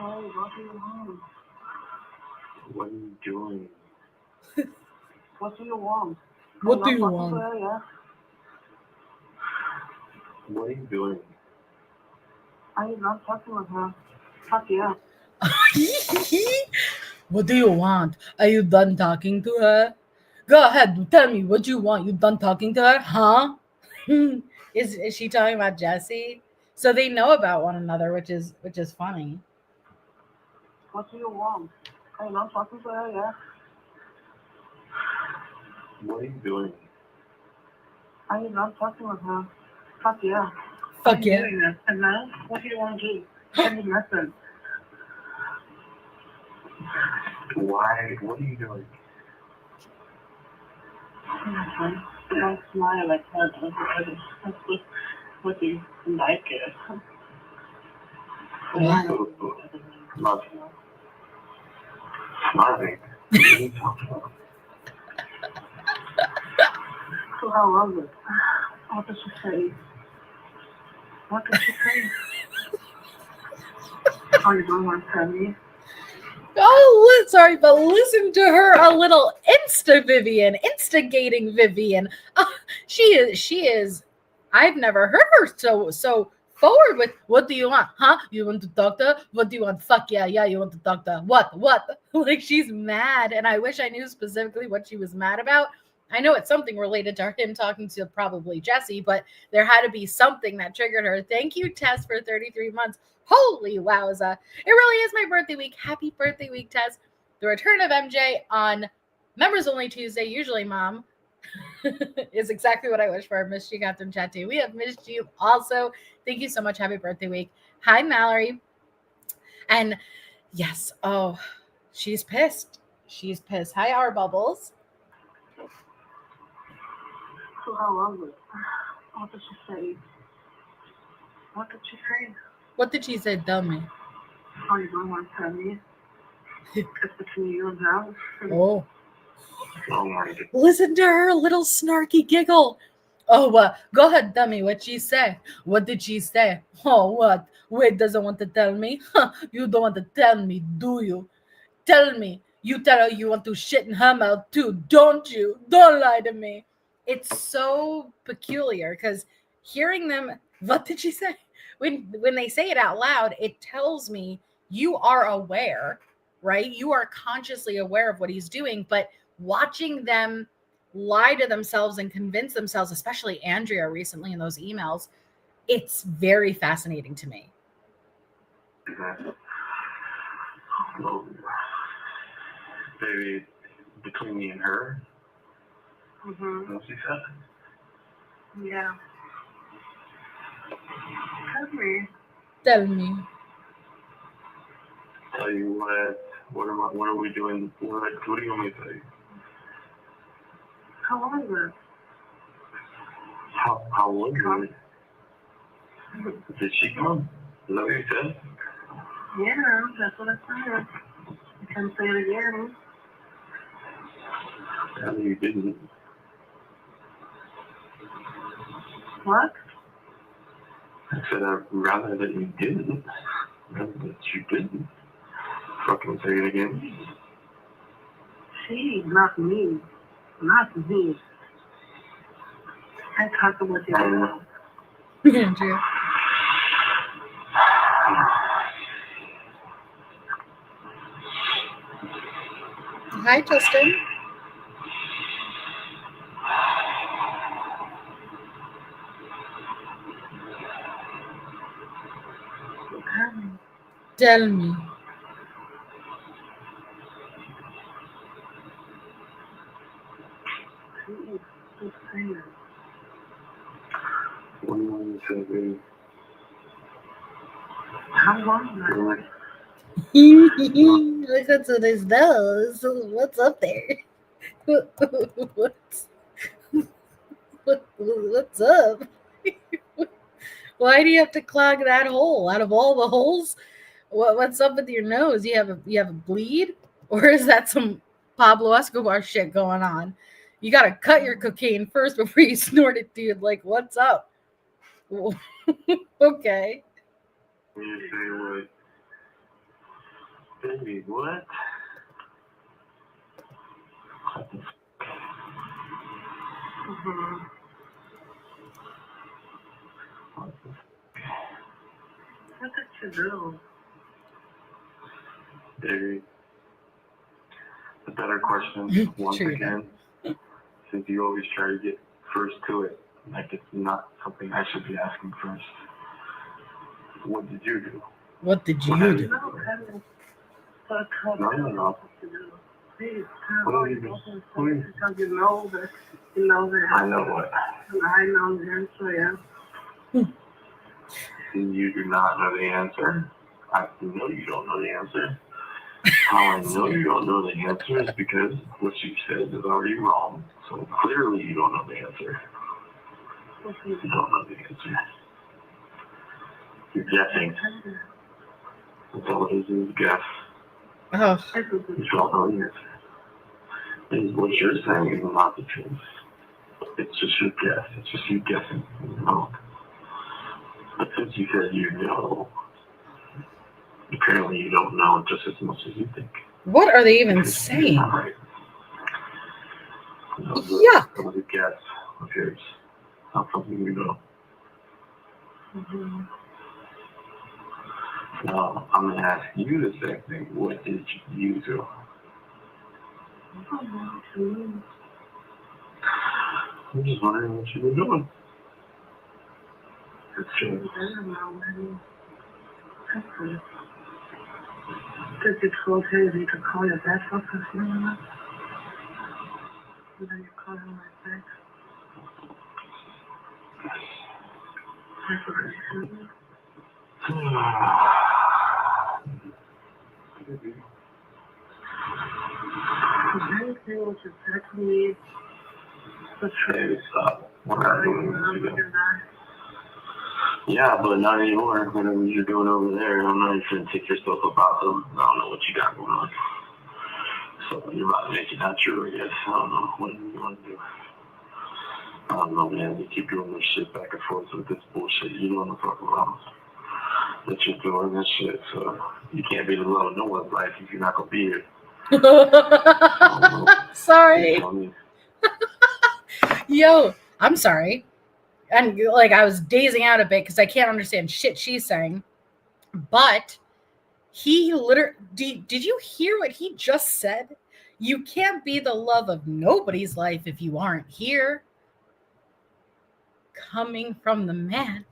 Oh, what do you want? What are you doing? What do you want? What do I'm you not want? fucking yeah. What are you doing? I am not talking with her. Fuck yeah. What do you want? Are you done talking to her? Go ahead, tell me what you want. You done talking to her? Huh? Is she talking about Jesse? So they know about one another, which is funny. What do you want? I am not talking to her, yeah. What are you doing? I am not talking with her. Fuck yeah. Fuck I'm yeah. doing this. And now, what do you want to do? Send me a message. Why? What are you doing? Don't smile like that. What do you like it? Yeah. Nothing. Nothing. What are you talking about? So how was it? What did she say? What did she say? Oh, you don't want to tell me? Oh, sorry, but listen to her, a little Vivian, instigating Vivian. She is. I've never heard her so forward with, what do you want? Huh? You want to talk to her? What do you want? Fuck yeah, you want to talk to her. What? Like, she's mad, and I wish I knew specifically what she was mad about. I know it's something related to him talking to probably Jesse, but there had to be something that triggered her. Thank you, Tess, for 33 months. Holy wowza. It really is my birthday week. Happy birthday week, Tess. The return of MJ on Members Only Tuesday, usually Mom, is exactly what I wish for. Missed you, Captain Chat too. We have missed you also. Thank you so much. Happy birthday week. Hi, Mallory. And yes, oh, she's pissed. She's pissed. Hi, Our Bubbles. So how was it? What did she say? What did she say? What did she say? Tell me. Oh, you don't want to tell me? It's between you and her. Oh. Oh my God. Listen to her little snarky giggle. Oh, go ahead, tell me what she said. What did she say? Oh, what? Wade doesn't want to tell me? Huh, you don't want to tell me, do you? Tell me. You tell her you want to shit in her mouth too, don't you? Don't lie to me. It's so peculiar, because hearing them, what did she say? When they say it out loud, it tells me you are aware, right? You are consciously aware of what he's doing, but watching them lie to themselves and convince themselves, especially Andrea recently in those emails, it's very fascinating to me. Oh, baby, between me and her, Mm-hmm. What's he said? Yeah. Tell me. Tell me. Tell you what are we doing? What do you want me to tell you? How long is it? How was it? Did she come? Is that what you said? Yeah, that's what I said. I can say it again. No, you didn't. What? I said I'd rather that you didn't. Rather that you didn't. Fucking say it again. She, not me. Not me. I talked about you. Andrea. Hi, Justin. Tell me. What do you want me to say, baby? How long is Look what's in his nose. What's up there? What's up? Why do you have to clog that hole? Out of all the holes, what's up with your nose? You have a bleed, or is that some Pablo Escobar shit going on? You gotta cut your cocaine first before you snort it, dude. Like, what's up? Okay. You say what? Baby, what? Mm-hmm. What did you do? Baby. A better question, once True. again, since you always try to get first to it, like it's not something I should be asking first. What did you do? What did you do? No. Please, What did you do? because you know that. I know what. I know the answer, yeah. You do not know the answer. I know you don't know the answer. How I know you don't know the answer is because what you said is already wrong. So clearly you don't know the answer. You don't know the answer. You're guessing. That's all it is guess. Oh, You don't know the answer. And what you're saying is not the truth. It's just your guess. It's just you guessing. No. But since you said you know, apparently you don't know just as much as you think. what are they even Because saying? you're not right. Yuck. That was a guess of yours. Not something you know. Mm-hmm. Now, I'm going to ask you the same thing. What did you do? I'm just wondering what you were doing. It's true. Did you told her you could call your dad for a few minutes? And then you call him right back. That's what I said. Anything what you said to me, the truth. Hey, stop. We're not doing this again. Yeah, but not anymore. Whatever you're doing over there, I don't know if you're going to take yourself about them. I don't know what you got going on. So you're about to make it not true, I guess. I don't know. What do you want to do? I don't know, man. You keep doing this shit back and forth with this bullshit. You don't want to fuck around. That you're doing this shit, so you can't be the love of no one's life if you're not going to be here. Sorry. Yo, I'm sorry. And like I was dazing out a bit because I can't understand shit she's saying. But he literally did you hear what he just said? You can't be the love of nobody's life if you aren't here. Coming from the man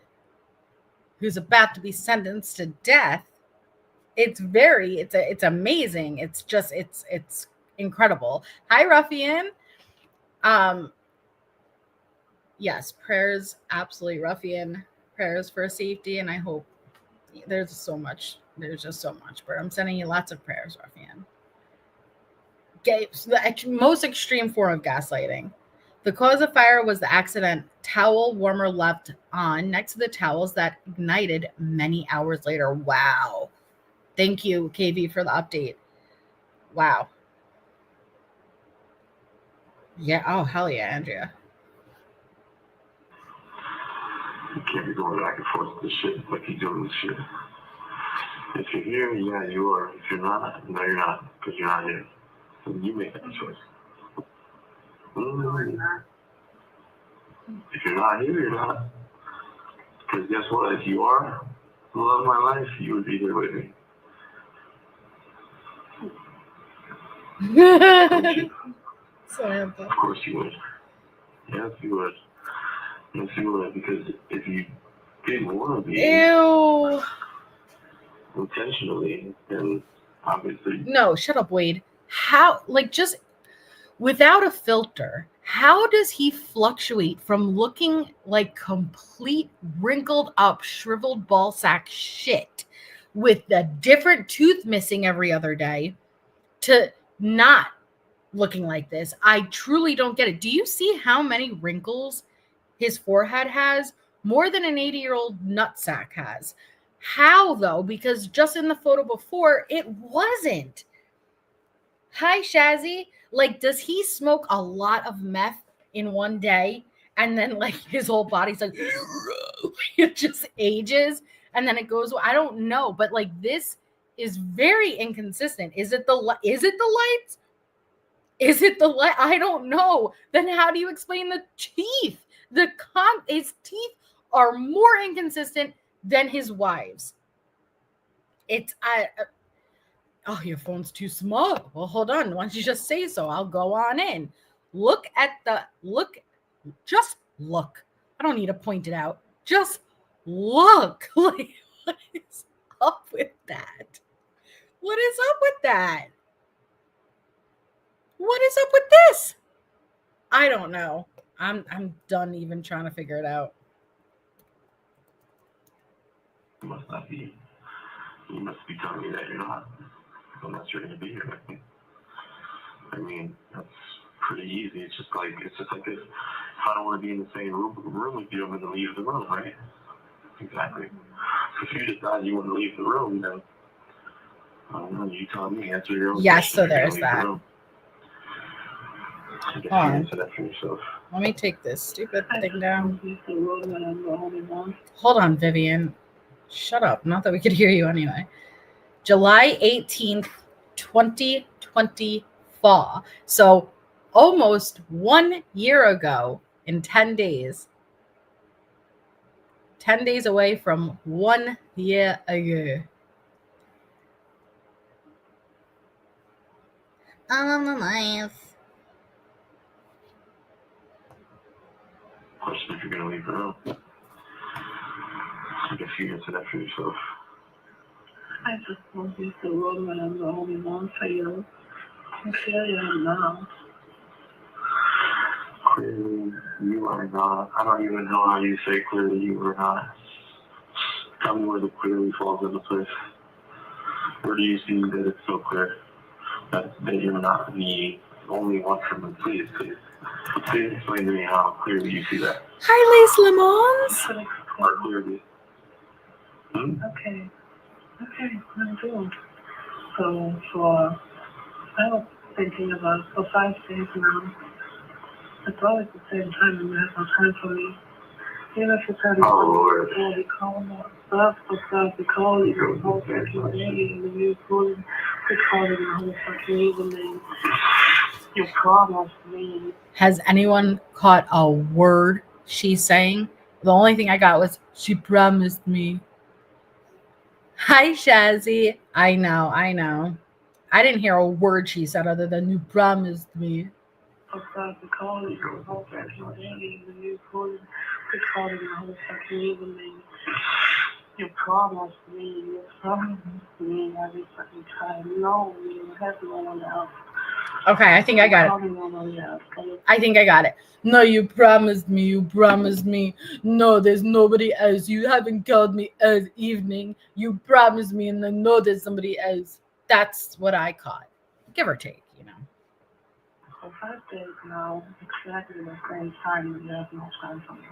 who's about to be sentenced to death. It's amazing. It's incredible. Hi, Ruffian. yes, prayers, absolutely, ruffian. Prayers for safety, and I hope there's just so much, but I'm sending you lots of prayers, ruffian. The most extreme form of gaslighting. The cause of fire was the accident towel warmer left on next to the towels that ignited many hours later. Wow. Thank you, KV, for the update. Wow. Yeah. Oh, hell yeah, Andrea. You can't be going back and forth with this shit like you doing this shit. If you're here, yeah, you are. If you're not, no, you're not, because you're not here. So you make that choice. If you're not here, you're not. Because guess what? If you are the love of my life, you would be here with me. Samantha. Of course you would. Yes, you would. Yes, you would. Because if you didn't want to be Ew. intentionally, then obviously. No, shut up, Wade. How, like, just without a filter, how does he fluctuate from looking like complete wrinkled up, shriveled ball sack shit with a different tooth missing every other day to not looking like this? I truly don't get it. Do you see how many wrinkles his forehead has? More than an 80-year-old nutsack has. How, though? Because just in the photo before, it wasn't. Hi, Shazzy. Like, does he smoke a lot of meth in one day? And then, like, his whole body's like, it just ages. And then it goes, I don't know. But, like, this is very inconsistent. Is it the lights? Is it the light? I don't know. Then how do you explain the teeth? His teeth are more inconsistent than his wives. Oh, your phone's too small. Well, hold on. Why don't you just say so? I'll go on in. Just look. I don't need to point it out. Just look. Like, what is up with that? What is up with that? What is up with this? I don't know. I'm done even trying to figure it out. You must not be. You must be telling me that you're not. Unless you're going to be here with me. I mean, that's pretty easy. It's just like this. If I don't want to be in the same room with you, I'm going to leave the room, right? Exactly. If you decide you want to leave the room, then I don't know. You tell me. Answer your own Yes, question. so there's that. Let me take this stupid thing down. Hold on, Vivian. Shut up. Not that we could hear you anyway. July 18th, 2024. So almost 1 year ago in 10 days. 10 days away from 1 year ago. On the life. Question if you're going to leave the room. I guess you answer that for yourself. I just want to the room and I'm the only one for you. I feel you now. Clearly, you are not. I don't even know how you say clearly you are not. Tell me where the clearly falls into place. Where do you see that it's so clear that you're not the only one for me? Please explain to me how clearly you see that. Hi, Lace Lemons. How clearly? Okay, I'm doing. So I was thinking about for 5 days now. It's always the same time and you have no time for me. Even if it's having fun, we call stuff, we call you the whole fucking day, and then you call it the whole fucking evening. You promised me. Has anyone caught a word she's saying? The only thing I got was, she promised me. Hi, Shazzy. I know. I didn't hear a word she said other than, you promised me. We call it the whole fucking day, and then you call it the whole fucking evening. You promised me every fucking time. No, you have no one else. Okay, I think I got it. I think I got it. No, you promised me. You promised me. No, there's nobody else. You haven't called me all evening. You promised me, and I know there's somebody else. That's what I caught. Give or take, you know. So 5 days now, exactly the same time that you have no time for me.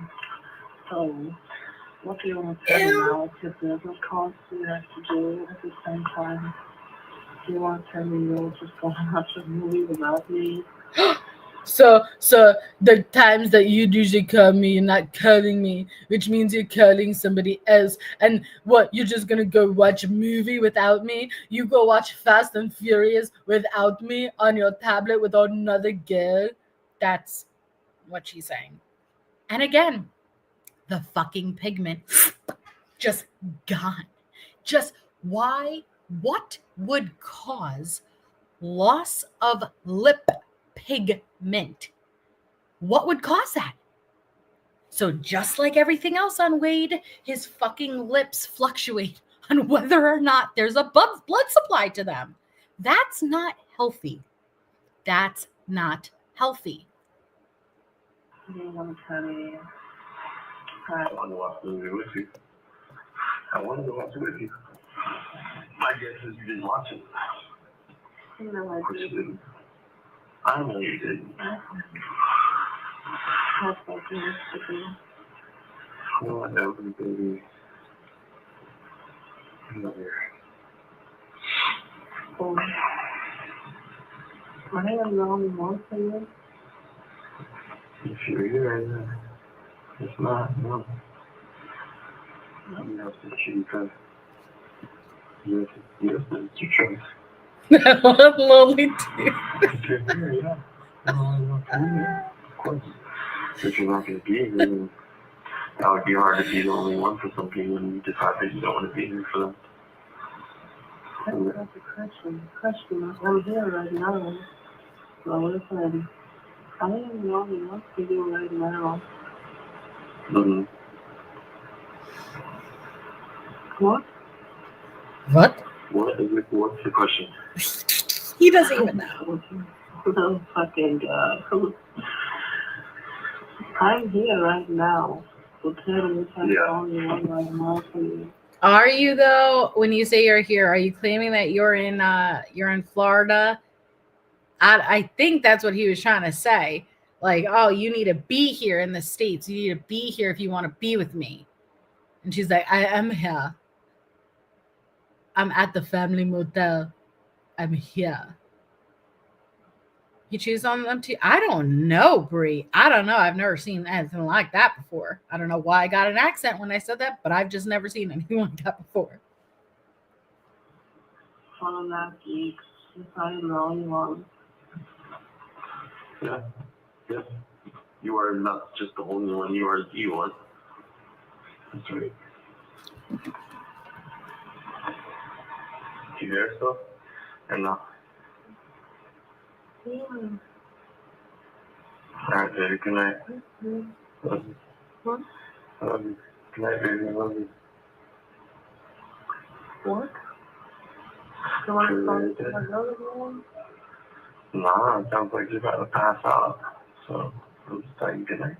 So, what do you want to tell me now? Your business calls you have to do at the same time. Do you want to tell me you'll just go watch a movie without me? So the times that you'd usually call me, you're not calling me, which means you're calling somebody else. And what, you're just gonna go watch a movie without me? You go watch Fast and Furious without me on your tablet with another girl? That's what she's saying. And again, the fucking pigment just gone. Just why? What would cause loss of lip pigment? What would cause that? So just like everything else on Wade, his fucking lips fluctuate on whether or not there's a blood supply to them. That's not healthy. That's not healthy. You want to tell me? I want to watch the movie with you. I wanted to watch it with you. My guess is you didn't watch it. You know I Of course you did. didn't. I know you didn't. That's what you used to do. No, I know, baby. I'm here. So, I am the only one for you. If you're here, then it's not, no. You have to choose, yes, it's your choice. What lonely dude. If you're here, yeah. No, of course. If you're not going to be here, then that would be hard to be the only one for some people and you decide that you don't want to be here for them. That's not the question. I'm here right now. So listen, I am the only one for you right now. Mm-hmm. What? What? What is it? What's the question? He doesn't even know. Oh, fucking God. I'm here right now. So tell me if I'm the only one right now for you. Are you though? When you say you're here, are you claiming that you're in Florida? I think that's what he was trying to say. Like, oh, you need to be here in the States. You need to be here if you want to be with me. And she's like, I am here. I'm at the family motel. I'm here. You choose on them too? I don't know, Brie. I don't know. I've never seen anything like that before. I don't know why I got an accent when I said that, but I've just never seen anything like that before. For last week, if I'm the only one. Yeah. Yes. You are not just the only one, you are the one. That's right. You there still? Or no? Yeah. Alright, baby, good night. Mm-hmm. Love you. What? Love you. Good night, baby, love you. What? You want to talk to another one? Nah, it sounds like you're about to pass out. So, I'll just tell you good night.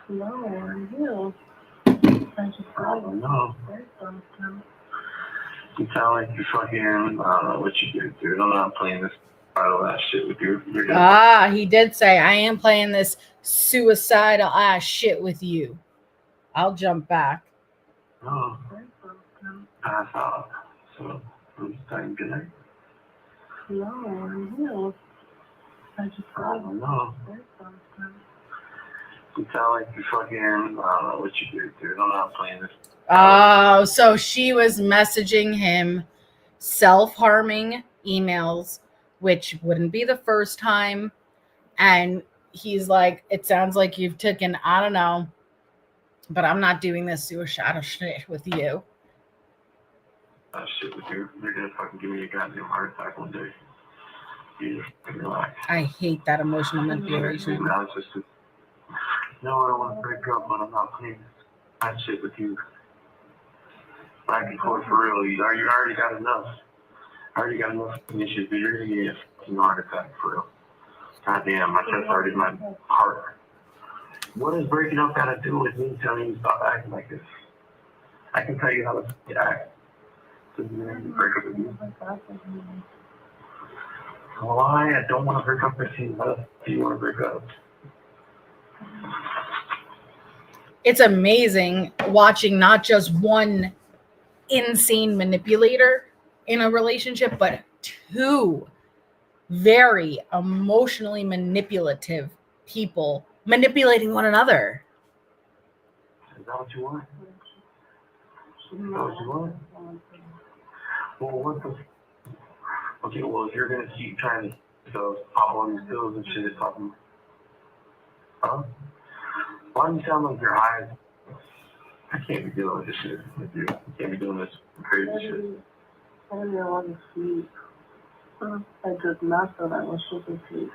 No, I'm here. I just Oh, no. You sound like you fucking, I don't know what you do, dude. I'm not playing this all that shit with you. You're Ah, he did say, I am playing this suicidal ass shit with you. I'll jump back. No. Pass out. So, I'm just telling you good night. No, I'm here. I just Oh, no. You sound like you fucking, I don't know what you do, dude. I'm not playing this. Oh, so she was messaging him self-harming emails, which wouldn't be the first time. And he's like, it sounds like you've taken, I don't know, but I'm not doing this suicidal shit with you. Shit with you. You're gonna fucking give me a goddamn heart attack one day. You just relax. I hate that emotional manipulation. Now it's just, no, I don't want to break up, but I'm not playing that shit with you. Back and forth for real. You already got enough. I already got enough issues, but you're gonna get a fucking heart attack for real. Goddamn, my chest started my heart. What does breaking up got to do with me telling you to stop acting like this? I can tell you how to act. So you break up with you. Why? I don't want to break up with you. Why do you want to break up? It's amazing watching not just one insane manipulator in a relationship, but two very emotionally manipulative people manipulating one another. Is that what you want? Is that what you want? Well, what the? Okay, well, if you're gonna keep trying to pop on these pills and shit, talking, huh? Why do you sound like your eyes? I can't be dealing with this shit with you. I can't be doing this crazy shit. I didn't want to sleep. I did not feel that I was supposed to sleep.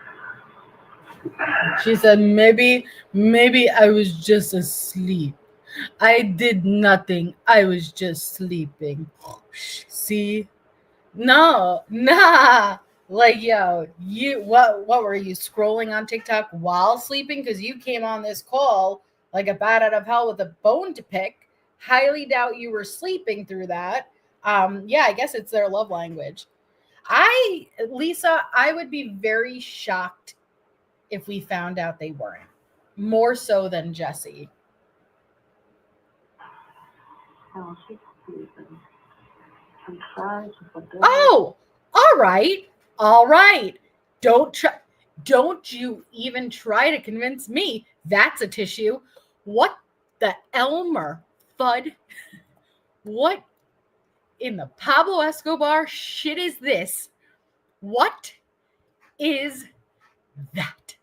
She said, maybe I was just asleep. I did nothing. I was just sleeping. See? No, nah. Like, yo, you what were you scrolling on TikTok while sleeping? Because you came on this call like a bat out of hell with a bone to pick. Highly doubt you were sleeping through that. Yeah, I guess it's their love language. Lisa, I would be very shocked if we found out they weren't. More so than Jesse. Oh, she's sleeping. I'm trying to forget. Oh, all right. Don't you even try to convince me that's a tissue. What the Elmer Fudd? What in the Pablo Escobar shit is this? What is that?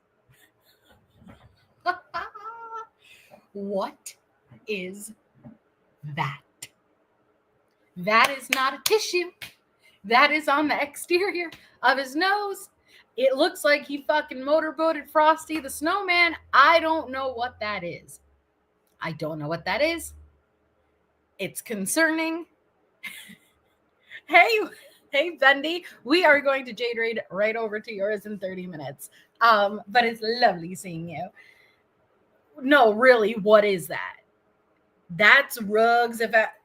What is that? That is not a tissue. That is on the exterior of his nose. It looks like he fucking motorboated Frosty the Snowman. I don't know what that is. I don't know what that is. It's concerning. Hey, Bendy. We are going to Jade Raid right over to yours in 30 minutes. But it's lovely seeing you. No, really, what is that? That's rugs.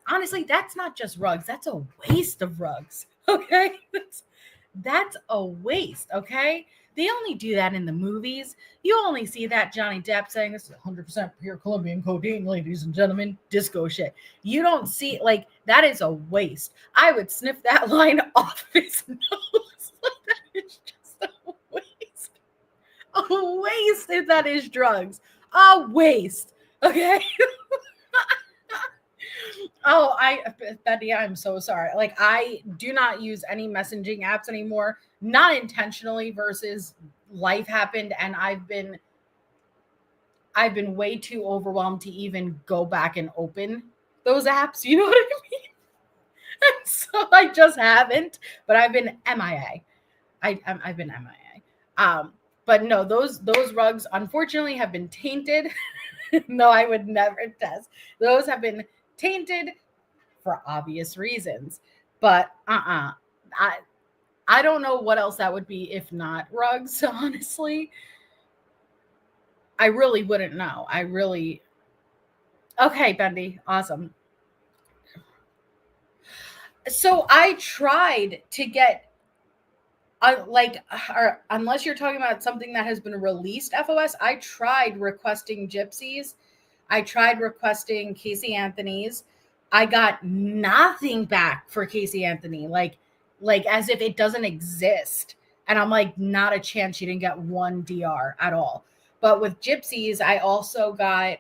Honestly, that's not just rugs. That's a waste of rugs. Okay? That's a waste. Okay? They only do that in the movies. You only see that Johnny Depp saying this is 100% pure Colombian codeine, ladies and gentlemen, disco shit. You don't see, like, that is a waste. I would sniff that line off his nose. That is just a waste. A waste if that is drugs. A waste. Okay? Oh, Betty, I'm so sorry. Like, I do not use any messaging apps anymore, not intentionally versus life happened. And I've been way too overwhelmed to even go back and open those apps. You know what I mean? And so I just haven't, but I've been MIA. I've been MIA. But no, those rugs unfortunately have been tainted. No, I would never test. Those have been tainted for obvious reasons. But I don't know what else that would be if not rugs, honestly. I really wouldn't know. Okay, Bendy, awesome. So I tried to get unless you're talking about something that has been released FOS, I tried requesting Gypsies. I tried requesting Casey Anthony's. I got nothing back for Casey Anthony, like as if it doesn't exist. And I'm like, not a chance. You didn't get one DR at all. But with Gypsies, I also got,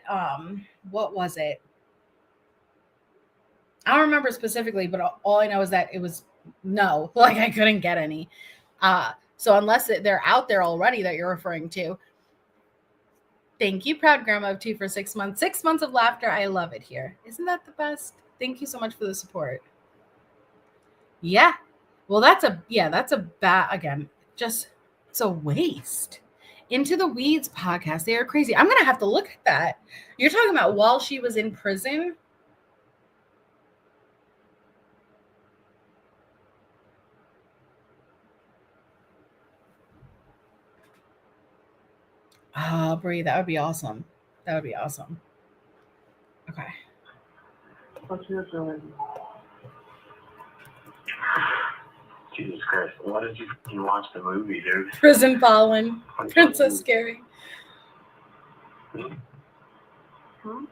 what was it? I don't remember specifically, but all I know is that it was no, like I couldn't get any. So unless they're out there already that you're referring to. Thank you, Proud Grandma of 2 for 6 months. 6 months of laughter. I love it here. Isn't that the best? Thank you so much for the support. Yeah. Well, that's a bad, again, just, it's a waste. Into the Weeds podcast. They are crazy. I'm going to have to look at that. You're talking about while she was in prison. Ah, Brie, that would be awesome. That would be awesome. Okay. What's your feeling? Jesus Christ, why did you watch the movie, dude? Prison Fallen. Princess Scary. Hmm?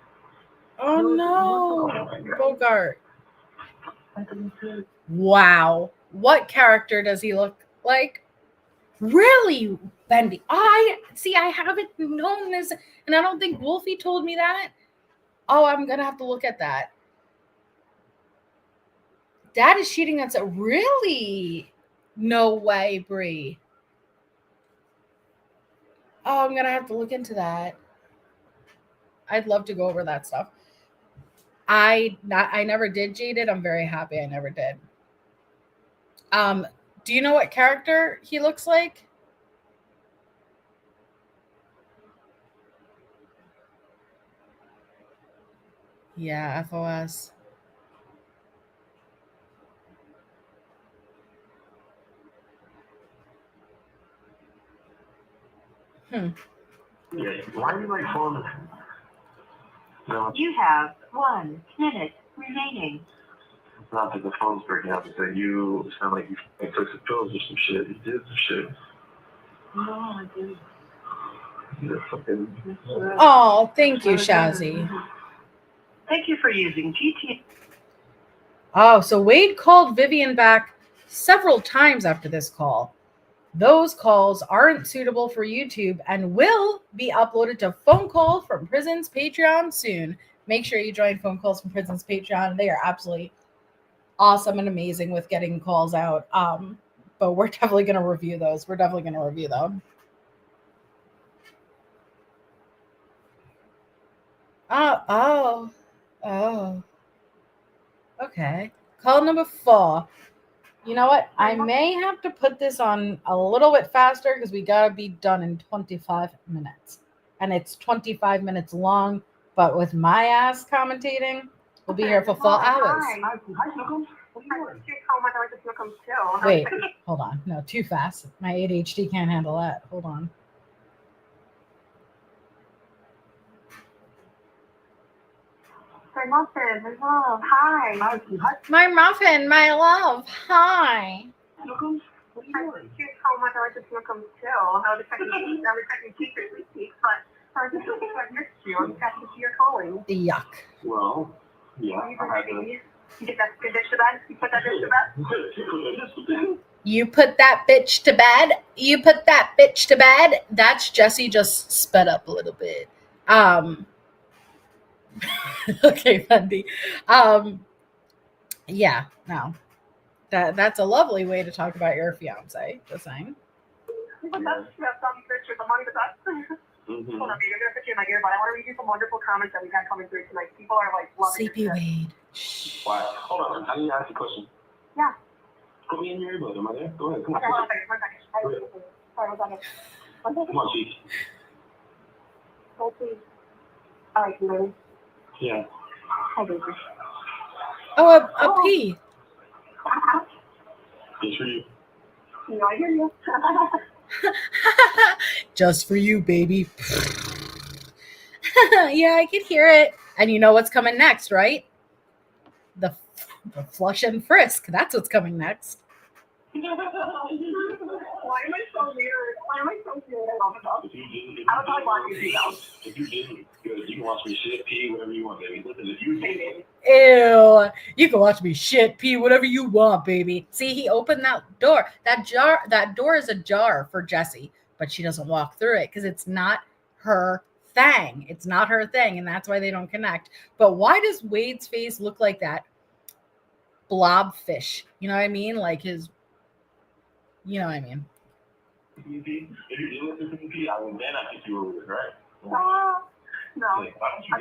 Oh no. Bogart. Wow. What character does he look like? Really, Bendy? I haven't known this, and I don't think Wolfie told me that. Oh, I'm gonna have to look at that. Dad is cheating on so really? No way, Brie. Oh, I'm gonna have to look into that. I'd love to go over that stuff. I never did Jaded. I'm very happy I never did. Do you know what character he looks like? Yeah, FOS. Yeah, why are you like phone? No, You have 1 minute remaining. it's not that the phone's breaking up. It's that you sound like you took some pills or some shit. You did some shit. No, I didn't. You're fucking. Oh, thank you, Shazzy. Thank you for using GT. Oh, so Wade called Vivian back several times after this call. Those calls aren't suitable for YouTube and will be uploaded to Phone Call from Prison's Patreon soon. Make sure you join Phone Calls from Prison's Patreon. They are absolutely awesome and amazing with getting calls out. But we're definitely going to review those. We're definitely going to review them. Oh. Okay. Call number 4. You know what? I may have to put this on a little bit faster because we got to be done in 25 minutes. And it's 25 minutes long, but with my ass commentating, we'll be here for 4 hours. Wait, hold on. No, too fast. My ADHD can't handle that. Hold on. My muffin, my love, hi. My muffin, my love. Hi. Here's how much I like to smoke too. I was expecting secretly speak, but I just don't think I missed you. I'm happy to see you're calling. Yuck. Well, yeah. You get that bitch to bed? You put that bitch to bed? You put that bitch to bed. You put that bitch to bed. That's Jesse just sped up a little bit. Okay, Fendi. Yeah, no. That's a lovely way to talk about your fiance. Just saying. But that's some pictures. I'm on the best. Hold on, you're gonna put you in my ear, but I want to read you some wonderful comments that we've had coming through tonight. People are like loving Sleepy Wade. Why? Hold on. I need to ask you a question. Yeah. Put me in your earbud. Am I there? Go ahead. Come on. Okay, one second. Sorry, one second. Come on, Chief. Hold please. All right, you ready? Yeah. Hi, baby. Oh, a pee. Just for you. You know, I hear you. Just for you, baby. Yeah, I could hear it. And you know what's coming next, right? The flush and frisk. That's what's coming next. Why am I so weird? Why am I so weird? I love it. I would probably watch you though. If you didn't, good. You can watch me shit, pee, whatever you want, baby. Listen, if you did. Ew. You can watch me shit, pee, whatever you want, baby. See, he opened that door. That door is ajar for Jessie, but she doesn't walk through it because it's not her thing. It's not her thing, and that's why they don't connect. But why does Wade's face look like that blobfish? You know what I mean? Like his, you know what I mean? If you did listen to me, I would then I think you were with, right? No. I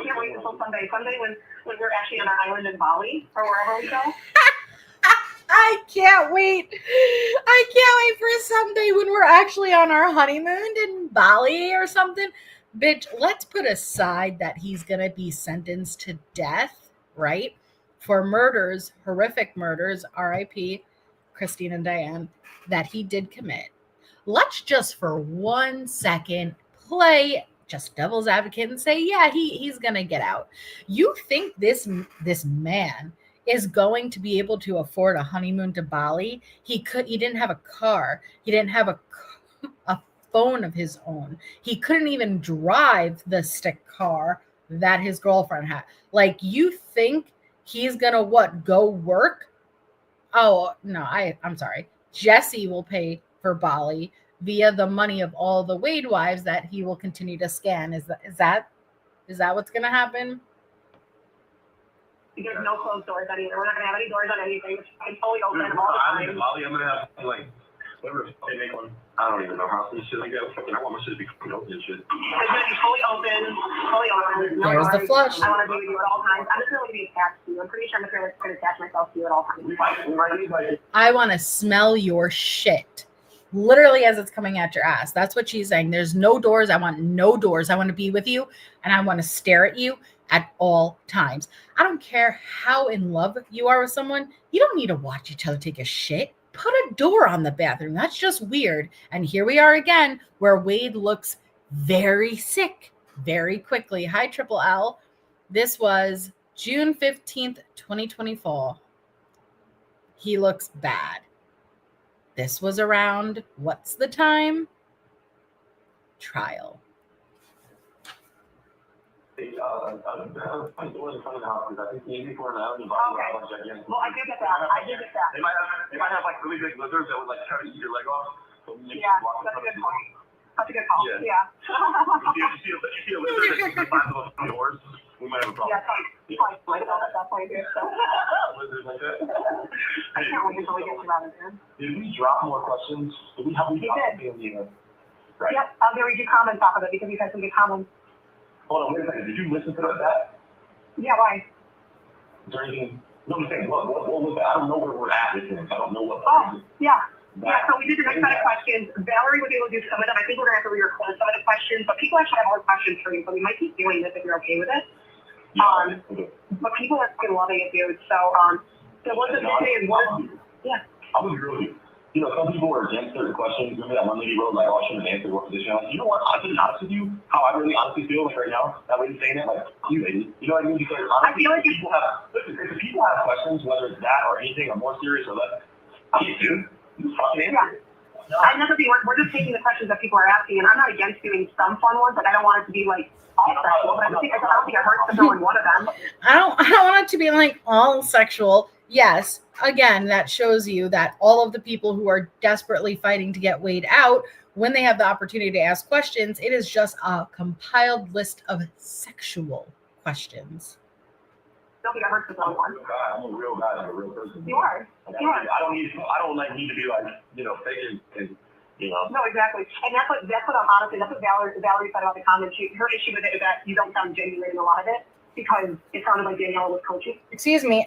can't wait until Sunday. Sunday when we're actually on an island in Bali or wherever we go. I can't wait. I can't wait for Sunday when we're actually on our honeymoon in Bali or something. Bitch, let's put aside that he's going to be sentenced to death, right? For murders, horrific murders, RIP, Christine and Diane, that he did commit. Let's just for 1 second play just devil's advocate and say, yeah, he's gonna get out. You think this man is going to be able to afford a honeymoon to Bali? He didn't have a car. He didn't have a phone of his own. He couldn't even drive the stick car that his girlfriend had. Like, you think he's gonna go work? Oh no, I'm sorry. Jesse will pay for Bali via the money of all the Wade wives that he will continue to scan. Is that what's gonna happen? There's no closed doors on either. We're not gonna have any doors on anything. It's fully open all the time. Bali, I'm gonna have like whatever they make one. I don't even know how this shit like that. Fucking, I want my shit to be fucking open and shit. It's gonna be fully open. No There's the flush. I want to be with you at all times. I'm just gonna be attached to you. I'm pretty sure I'm just gonna attach myself to you at all times. I want to smell your shit. Literally as it's coming at your ass. That's what she's saying. There's no doors. I want no doors. I want to be with you and I want to stare at you at all times. I don't care how in love you are with someone. You don't need to watch each other take a shit. Put a door on the bathroom. That's just weird. And here we are again, where Wade looks very sick very quickly. Hi, Triple L. This was June 15th, 2024. He looks bad. This was around, what's the time? Trial. Okay. Well, I do get that. I do get that. They might have like really big lizards that would like try to eat your leg off. So yeah, that's a good point. That's a good call. Yeah. You see a lizard that climbs up on yours, we might have a problem. Yeah, probably myself at that point here. So. Lizards like that. I can't wait until we get to that again. Did we drop more questions? Did we have we dropped did. Right. Yep, I'm gonna read your comments off of it because you've had some good comments. Hold on, wait a second. Did you listen to that? Yeah, why? Is there anything? No, I'm saying, what was that? I don't know where we're at with this. I don't know what. Oh, yeah. Yeah, so we did the next set of questions. Valerie was able to do some of them. I think we're going to have to re-record some of the questions, but people actually have more questions for you, so we might keep doing this if you're okay with it. Yeah, okay. But people are fucking loving it, dude. So, there was a big day yeah. I'm going to be real with you. You know, some people were against certain questions. Remember that one lady wrote, like, oh, I shouldn't have answered what position. You know what? I'll be honest with you, how I really honestly feel like right now, that lady's saying it, like, you lady. You know what I mean? Because honestly, I feel like if people have questions, whether it's that or anything, or more serious or less, dude, you fucking answer it. No. I never be. We're just taking the questions that people are asking, and I'm not against doing some fun ones, but I don't want it to be like all sexual. But I don't think it hurts to throw in one of them. I don't want it to be like all sexual. Yes, again, that shows you that all of the people who are desperately fighting to get Wade out, when they have the opportunity to ask questions, it is just a compiled list of sexual questions. Don't think it hurts to throw one. I'm a real guy. I'm a real person. You are. I don't need to be like, you know, faking and, you know. No, exactly. And that's what I'm honestly, that's what Valerie said about the comments. Her issue with it is that you don't sound genuine in a lot of it because it sounded like Danielle was coaching. Excuse me.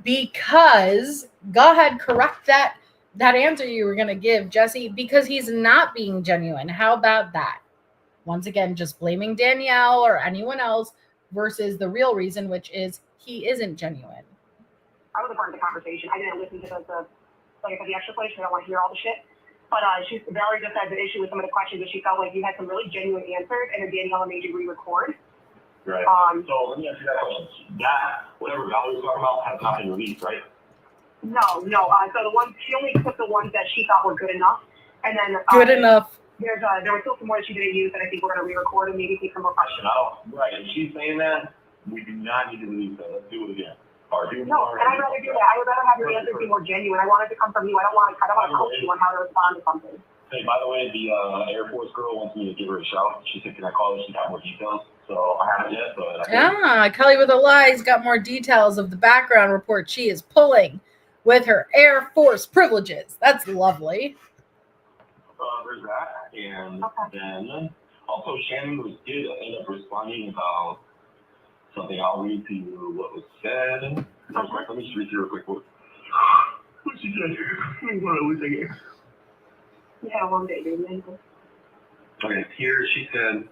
Because go ahead, correct that answer you were going to give, Jesse, because he's not being genuine. How about that? Once again, just blaming Danielle or anyone else versus the real reason, which is he isn't genuine. I was a part of the conversation. I didn't listen to the extra place because I don't want to hear all the shit. But Valerie just had the issue with some of the questions that she felt like you had some really genuine answers, and then Danielle made you re-record. Right. So let me ask you that question. That, whatever Valerie was talking about, has not been released, right? No. So the ones, she only took the ones that she thought were good enough. And then good enough. There were still some more that she didn't use, and I think we're going to re-record and maybe take some more questions. Right. If she's saying that, we do not need to release that. Let's do it again. No, and I'd rather do that. I would rather have your answers be more genuine. I want it to come from you. I don't want to coach you on how to respond to something. Hey, by the way, the Air Force girl wants me to give her a shout. She said, can I call her? She's got more details. So I haven't yet, but Kelly with a lie's got more details of the background report she is pulling with her Air Force privileges. That's lovely. There's that. And then also Shannon did end up responding about something. I'll read to you what was said. Let me just read you real quick. What she said? You had a long day, Vivian. Okay, here she said,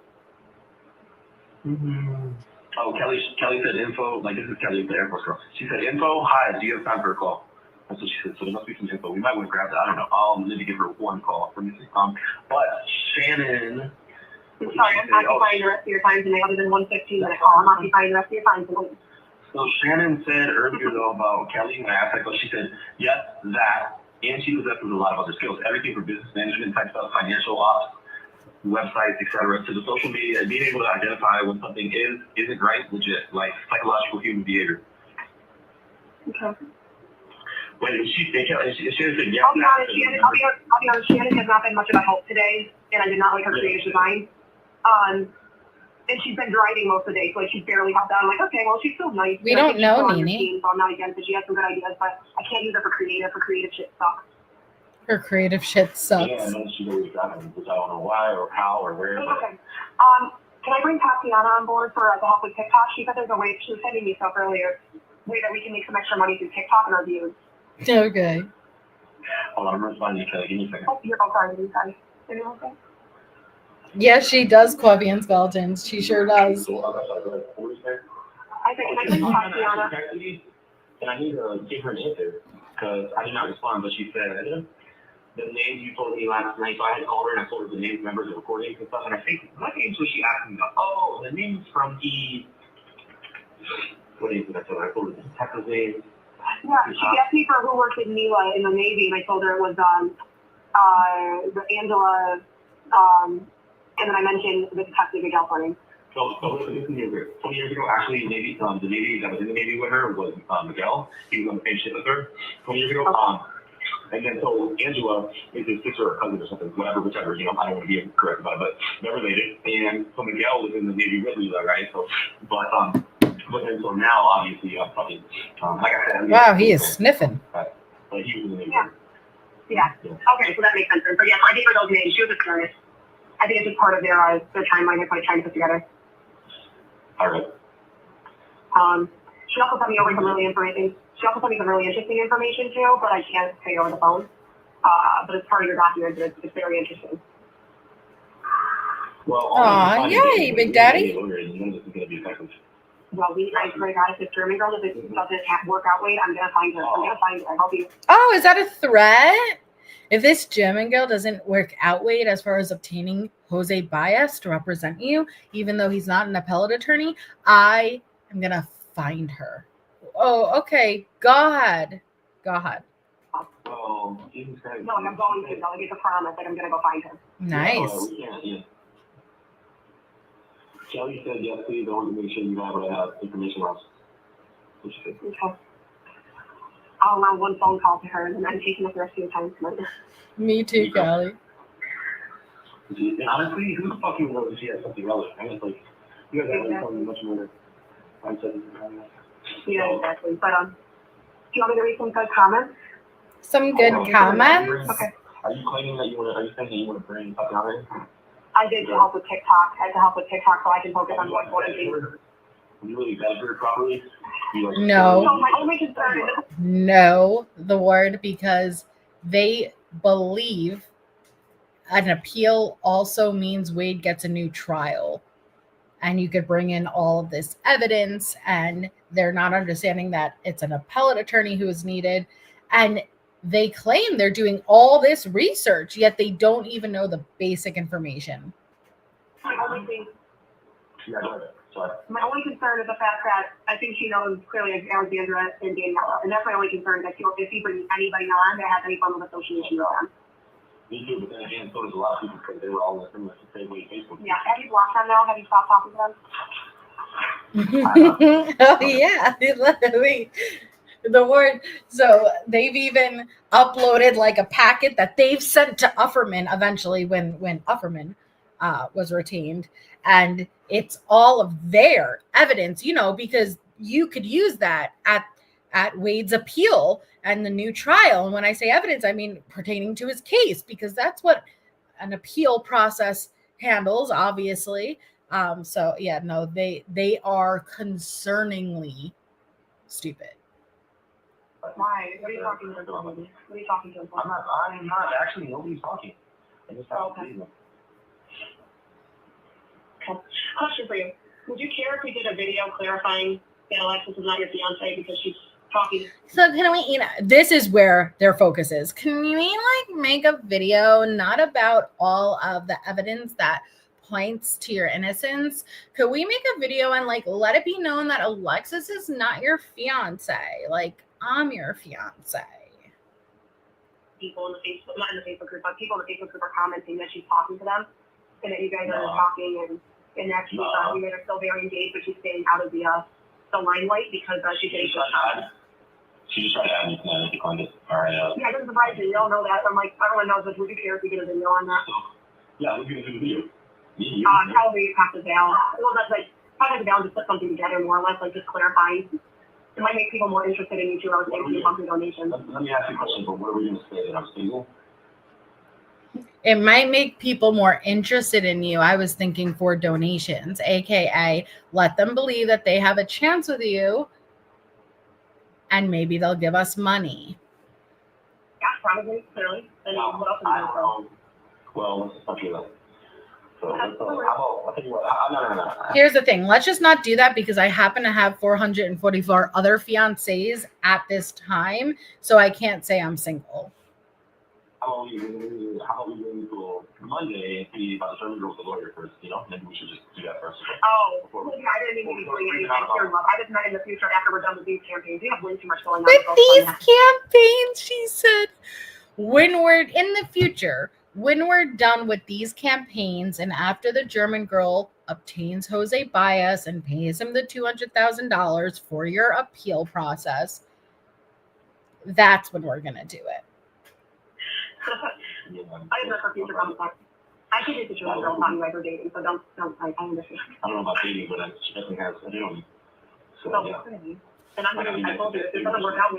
oh, Kelly said info, like this is Kelly, the Air Force girl. She said, info, hi, do you have time for a call? That's what she said, so there must be some info. We might want to grab that, I don't know. I'll need to give her one call. Let me see. But Shannon I'm sorry, I'm occupying the rest of your time tonight, other than 1:15-minute call. I'm occupying the rest of your time tonight. So Shannon said earlier though about Kelly, when I asked that question, she said, yes, that, and she possesses a lot of other skills, everything from business management type stuff, financial ops, websites, etc., to the social media, being able to identify when something isn't right, legit, like psychological human behavior. Okay. When she said yes. I'll be honest, Shannon has not been much of a help today, and I did not like her creative design. And she's been driving most of the day, so like she's barely helped out. I'm like, okay, well, she's still nice. We don't know, Nene. Team, so I'm not against it. She has some good ideas, but I can't use her for creative. Her creative shit sucks. Her creative shit sucks. Yeah, and then she's always driving, which I don't know why or how or where. Okay. Can I bring Tatiana on board for to help with TikTok? She said there's a way. She was sending me stuff earlier. Way that we can make some extra money through TikTok and our views. Okay. Hold on, I'm responding to you. Give me a second. Oh, you're sorry. Are you okay? Yes, she does coffee and skeletons. She sure does. I think, can I bring Tatiana? And I need to give her an answer because I did not respond, but she said the names you told me last night. So I had called her and I told her the names, members, of recordings and stuff. And I think what names was she asking about? Oh, the names from the what names did I tell her? I told her the detective's name. Yeah, she asked me for who worked with Mila in the Navy, and I told her it was the Angela, and then I mentioned the detective Miguel for name. So this is 20 years ago, actually, the Navy that was in the Navy with her was Miguel. He was on the same ship with her 20 years ago. Okay. And then so Angela is his sister or cousin or something, whichever, I don't want to be incorrect about it, but they're related. And so Miguel was in the Navy with Lila, right? So, but then so now, obviously, probably, like I said. Wow, he is sniffing. But he was in the Navy. Yeah. Okay, so that makes sense. So yeah, so I gave her those names. She was just curious. I think it's just part of their timeline they're trying to put together. All right. She also sent me over some really information. She also sent me some really interesting information too, but I can't say over the phone. But it's part of your document, and it's very interesting. Well, aw, yay, Big Daddy. Well, I swear to God, if this German girl doesn't work out, wait, I'm gonna find her. I'll help you. Oh, is that a threat? If this German girl doesn't work out, Wade, as far as obtaining Jose Baez to represent you, even though he's not an appellate attorney, I am gonna find her. Oh, okay. God. No, I'm going to. I'll give a promise that I'm gonna go find her. Nice. Kelly said yes, please. I want to make sure you have information on. Okay. I'll allow one phone call to her, and then I'm taking up the rest of your time tonight. Me too, Callie. And honestly, who the fuck even knows if she has something relevant? I mean, like, you guys have something much more. Yeah, exactly. But do you want me to read some good comments? Some good comments. Okay. Are you claiming that you want to? Are you saying that you want to bring something out in? I did to help with TikTok. I had to help with TikTok so I can focus on what's important. You really vetted her properly? No. So my only concern is No, the word, because they believe an appeal also means Wade gets a new trial. And you could bring in all of this evidence, and they're not understanding that it's an appellate attorney who is needed. And they claim they're doing all this research, yet they don't even know the basic information. my only thing. Yeah, go ahead. Sorry. My only concern is the fact that I think she knows clearly Alexandra and Daniela, and that's my only concern. That if he brings anybody on that has any form of association with them. Me too, but then again, so does a lot of people because they were all in the similar situation. Facebook. Yeah, have you blocked them now? Have you stopped talking to them? Oh yeah, literally. The word. So they've even uploaded like a packet that they've sent to Ufferman eventually when Ufferman was retained, and it's all of their evidence, because you could use that at Wade's appeal and the new trial. And when I say evidence, I mean pertaining to his case, because that's what an appeal process handles, obviously. So yeah, no, they are concerningly stupid. Why? What are you talking to him for? What are you talking to him for? I'm not actually. Nobody's talking. I just have to leave them. Question for you. Would you care if we did a video clarifying that Alexis is not your fiance because she's talking? So can we, this is where their focus is. Can we make a video not about all of the evidence that points to your innocence, could we make a video and like let it be known that Alexis is not your fiance? Like, I'm your fiance. People in the Facebook, not in the Facebook group, but people in the Facebook group are commenting that she's talking to them and that you guys are talking and that she's, you guys are still very engaged, but she's staying out of the limelight because she's getting so tired. She just tried to add me tonight. I declined it. All right. Yeah, it doesn't surprise me. You all know that. I'm like, everyone knows this. Would you care if we get a video on that? So, yeah, we're going to do the video. Probably Pastor Val. Well, that's like, Pastor Val just put something together more or less, like just clarifying. It might make people more interested in you too. I was thinking monthly donations. Let me ask you a question, but what are we going to say, that I'm single? It might make people more interested in you. I was thinking for donations, aka let them believe that they have a chance with you, and maybe they'll give us money. Yeah, probably, clearly. And what else are you going to Well, let's just not do that. So, I'll tell you what. No. Here's the thing. Let's just not do that because I happen to have 444 other fiancés at this time, so I can't say I'm single. How about we go until Monday and see about the German girl with the lawyer first, you know? Maybe we should just do that first. Oh, yeah, I didn't mean to be doing anything here, love. I just meant in the future after we're done with these campaigns. We have way too much going on. With these campaigns, she said, when we're in the future, when we're done with these campaigns and after the German girl obtains Jose Baez and pays him the $200,000 for your appeal process, that's when we're going to do it. I have no future contact. I think it's a German girl not you ever dating, so don't I understand. I don't know about dating, but she definitely has a deal on me. So, yeah. And I told you, if it doesn't work out,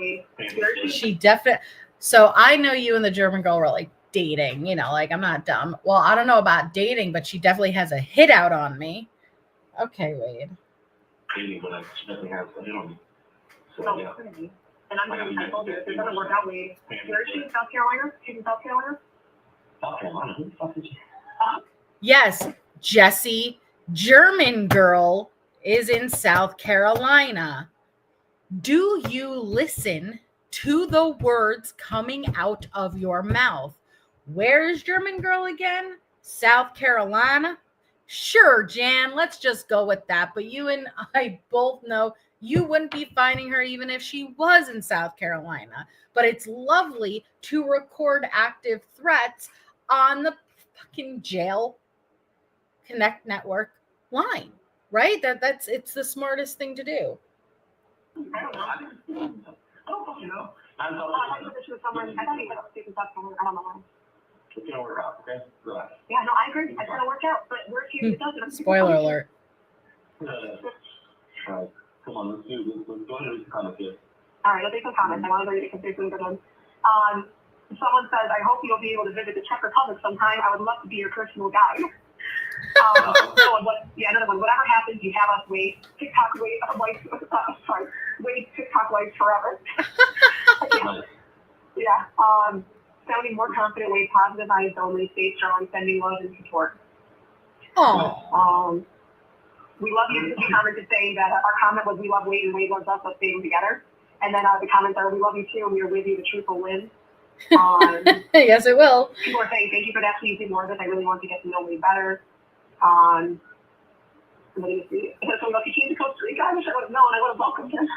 She definitely. So I know you and the German girl were like dating, you know, like I'm not dumb. Well, I don't know about dating, but she definitely has a hit out on me. Okay, Wade. Dating, but she definitely has a deal on me. So, yeah. And I told you, if it doesn't work out, Wade. Where is she? South Carolina? She's in South Carolina? South Carolina? Who the fuck is she? Yes, Jesse, German girl is in South Carolina. Do you listen to the words coming out of your mouth? Where is German girl again? South Carolina? Sure, Jan, let's just go with that. But you and I both know you wouldn't be finding her even if she was in South Carolina. But it's lovely to record active threats on the fucking Jail Connect Network line, right? It's the smartest thing to do. I don't know. I don't fucking know. I thought she was somewhere. I thought he was in South Carolina. I don't know why. It's gonna work out, okay? Relax. Yeah, no, I agree. It's gonna work out, but where if it doesn't? Spoiler alert. Alright, come on, let's go ahead and read the comments here. Alright, let's take some comments. I want to read it because there's some good ones. Someone says, I hope you'll be able to visit the Czech Republic sometime. I would love to be your personal guide. Another one. Whatever happens, you have us wait. TikTok wait TikTok life forever. Yeah. Sounding more confident, way positive eyes only, stay strong, sending love and support. Oh. We love you. The commented saying that our comment was we love Wade and Wade loves us, let's stay together. And then the comments are we love you too and we are with you, the truth will win. Yes, it will. People are saying thank you for that. Please do more of this. I really want to get to know Wade better. Let me see. So if he came to Costa Rica, I wish I would have known. I would have welcomed him.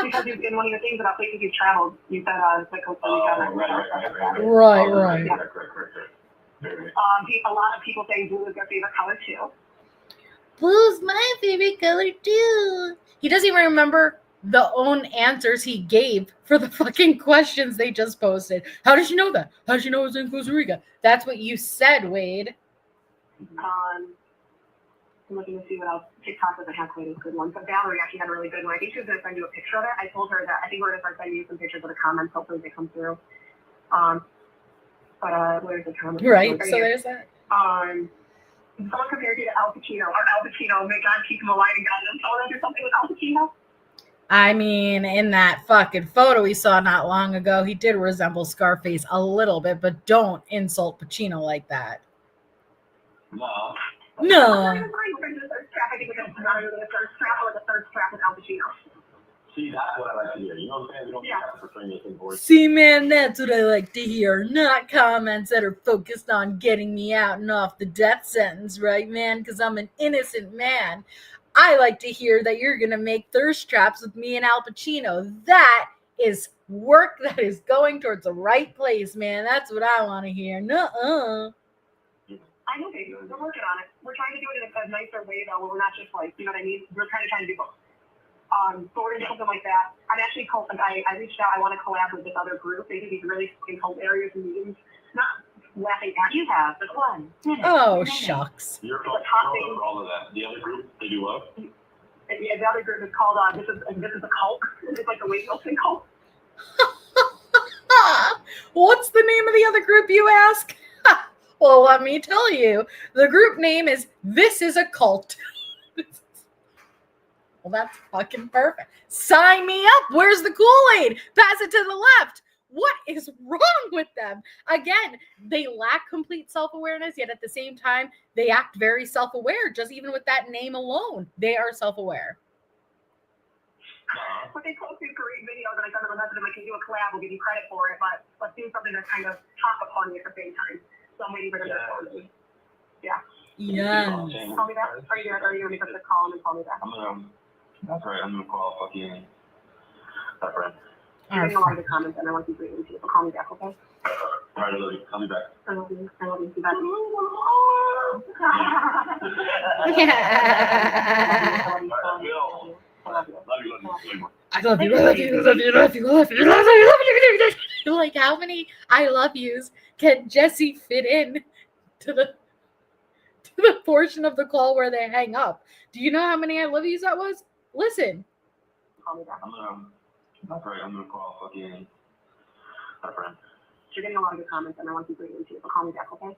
Because in one of your things about places you've traveled, you said like Costa Rica. Right. A lot of people saying blue is their favorite color too. Blue's my favorite color too. He doesn't even remember the own answers he gave for the fucking questions they just posted. How did you know that? How did you know it was in Costa Rica? That's what you said, Wade. I'm looking to see what else. TikTok doesn't have quite a good one, but Valerie actually had a really good one. I think she was going to send you a picture of it. I told her that I think we're going to start sending you some pictures of the comments. Hopefully they come through. Where's the comment? Right. So there's that. Someone compared you to Al Pacino. Or Al Pacino, may God keep him alive and guide him. Someone do something with Al Pacino? I mean, in that fucking photo we saw not long ago, he did resemble Scarface a little bit, but don't insult Pacino like that. No. We're going to do the third strap. I think we're going to do the third strap or the third strap with Al Pacino. See, that's what I like to hear. You know what I'm saying? We don't have to portray anything for it. See, man, that's what I like to hear. Not comments that are focused on getting me out and off the death sentence, right, man? Because I'm an innocent man. I like to hear that you're going to make thirst traps with me and Al Pacino. That is work that is going towards the right place, man. That's what I want to hear. Nuh-uh. I know, baby. We're working on it. We're trying to do it in a nicer way, though, where we're not just like, you know what I mean? We're kind of trying to do both. So we're going to do something like that. I'm actually I reached out. I want to collab with this other group. They do these really fucking hilarious meetings. Not laughing at you have, but one. Oh, shucks. You're called all of that. The other group, they do what? Yeah, the other group is called, this is a cult. It's like the Wade Wilson cult. What's the name of the other group, you ask? Well, let me tell you. The group name is This Is a Cult. Well, that's fucking perfect. Sign me up. Where's the Kool-Aid? Pass it to the left. What is wrong with them? Again, they lack complete self-awareness, yet at the same time, they act very self-aware. Just even with that name alone, they are self-aware. But they post these great videos, and I send them a message, and I can do a collab, we'll give you credit for it, but let's do something that's kind of talk upon you at the same time. So I'm waiting for them to post it. Yeah. Yes. Call me back. Are you going to make up the call and call me back? That's right. I'm gonna call fucking that friend. You're getting a lot of the comments, and I want you to read them too. So call me back, okay? All right, I love you. I'll be back. I love you. I love you. Be back. I love you. I love you. I love you. I love you. I love you. I love you. I love you. Like, how many I love yous can Jesse fit in to the portion of the call where they hang up? Do you know how many I love yous that was? Listen. Call me back. That's right. I'm gonna call fucking that friend. You're getting a lot of the comments, and I want you to read them too. So call me back, okay?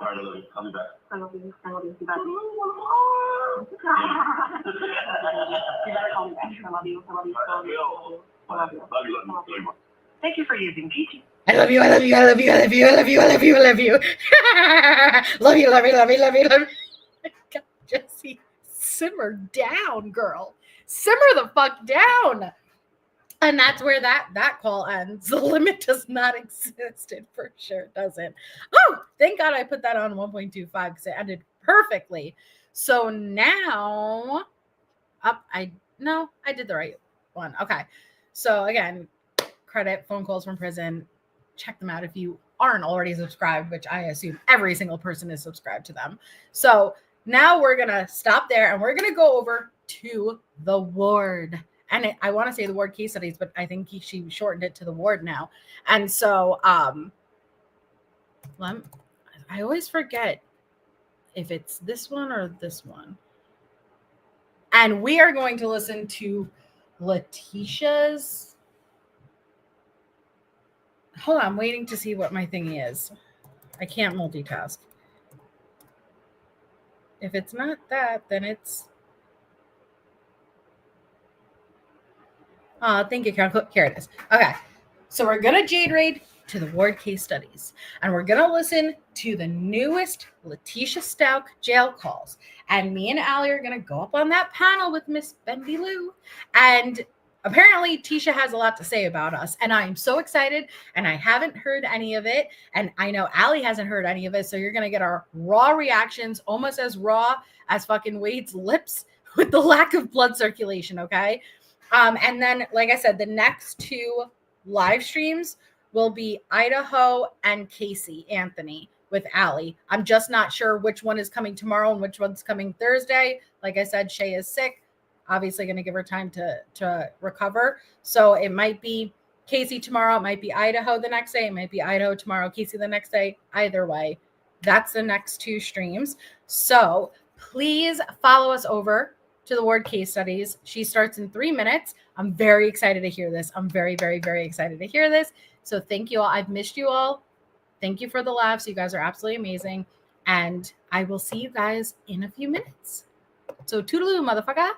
All right, I love you. I'll be back. I love you. I love you. Be back. You better call me back. I love you. I love you. I love you. I love you. Love you. Thank you for using GT. I love you. I love you. I love you. I love you. I love you. I love you. I love you. Love you. Love you. Love you. Love you. Love you. God, Jesse, simmer down, girl. Simmer the fuck down. And that's where that call ends. The limit does not exist. It for sure doesn't. Oh, thank God I put that on 1.25 because it ended perfectly. So now, I did the right one. Okay. So again, credit phone calls from prison. Check them out if you aren't already subscribed, which I assume every single person is subscribed to them. So now we're going to stop there and we're going to go over to the ward. And I want to say the ward case studies, but I think she shortened it to the ward now. And so I always forget if it's this one or this one. And we are going to listen to Letitia's. Hold on, I'm waiting to see what my thingy is. I can't multitask. If it's not that, then it's. Thank you, Karen. Here it is. Okay. So we're going to Jade Raid to the ward case studies. And we're going to listen to the newest Letitia Stout jail calls. And me and Allie are going to go up on that panel with Miss Bendy Lou. And apparently, Tisha has a lot to say about us. And I'm so excited. And I haven't heard any of it. And I know Allie hasn't heard any of it. So you're going to get our raw reactions, almost as raw as fucking Wade's lips with the lack of blood circulation, okay? And then, like I said, the next two live streams will be Idaho and Casey Anthony with Allie. I'm just not sure which one is coming tomorrow and which one's coming Thursday. Like I said, Shay is sick. Obviously going to give her time to recover. So it might be Casey tomorrow. It might be Idaho the next day. It might be Idaho tomorrow, Casey the next day. Either way, that's the next two streams. So please follow us over to the ward case studies. She starts in 3 minutes. I'm very excited to hear this. I'm very, very, very excited to hear this. So thank you all. I've missed you all. Thank you for the laughs. You guys are absolutely amazing. And I will see you guys in a few minutes. So toodaloo, motherfucker.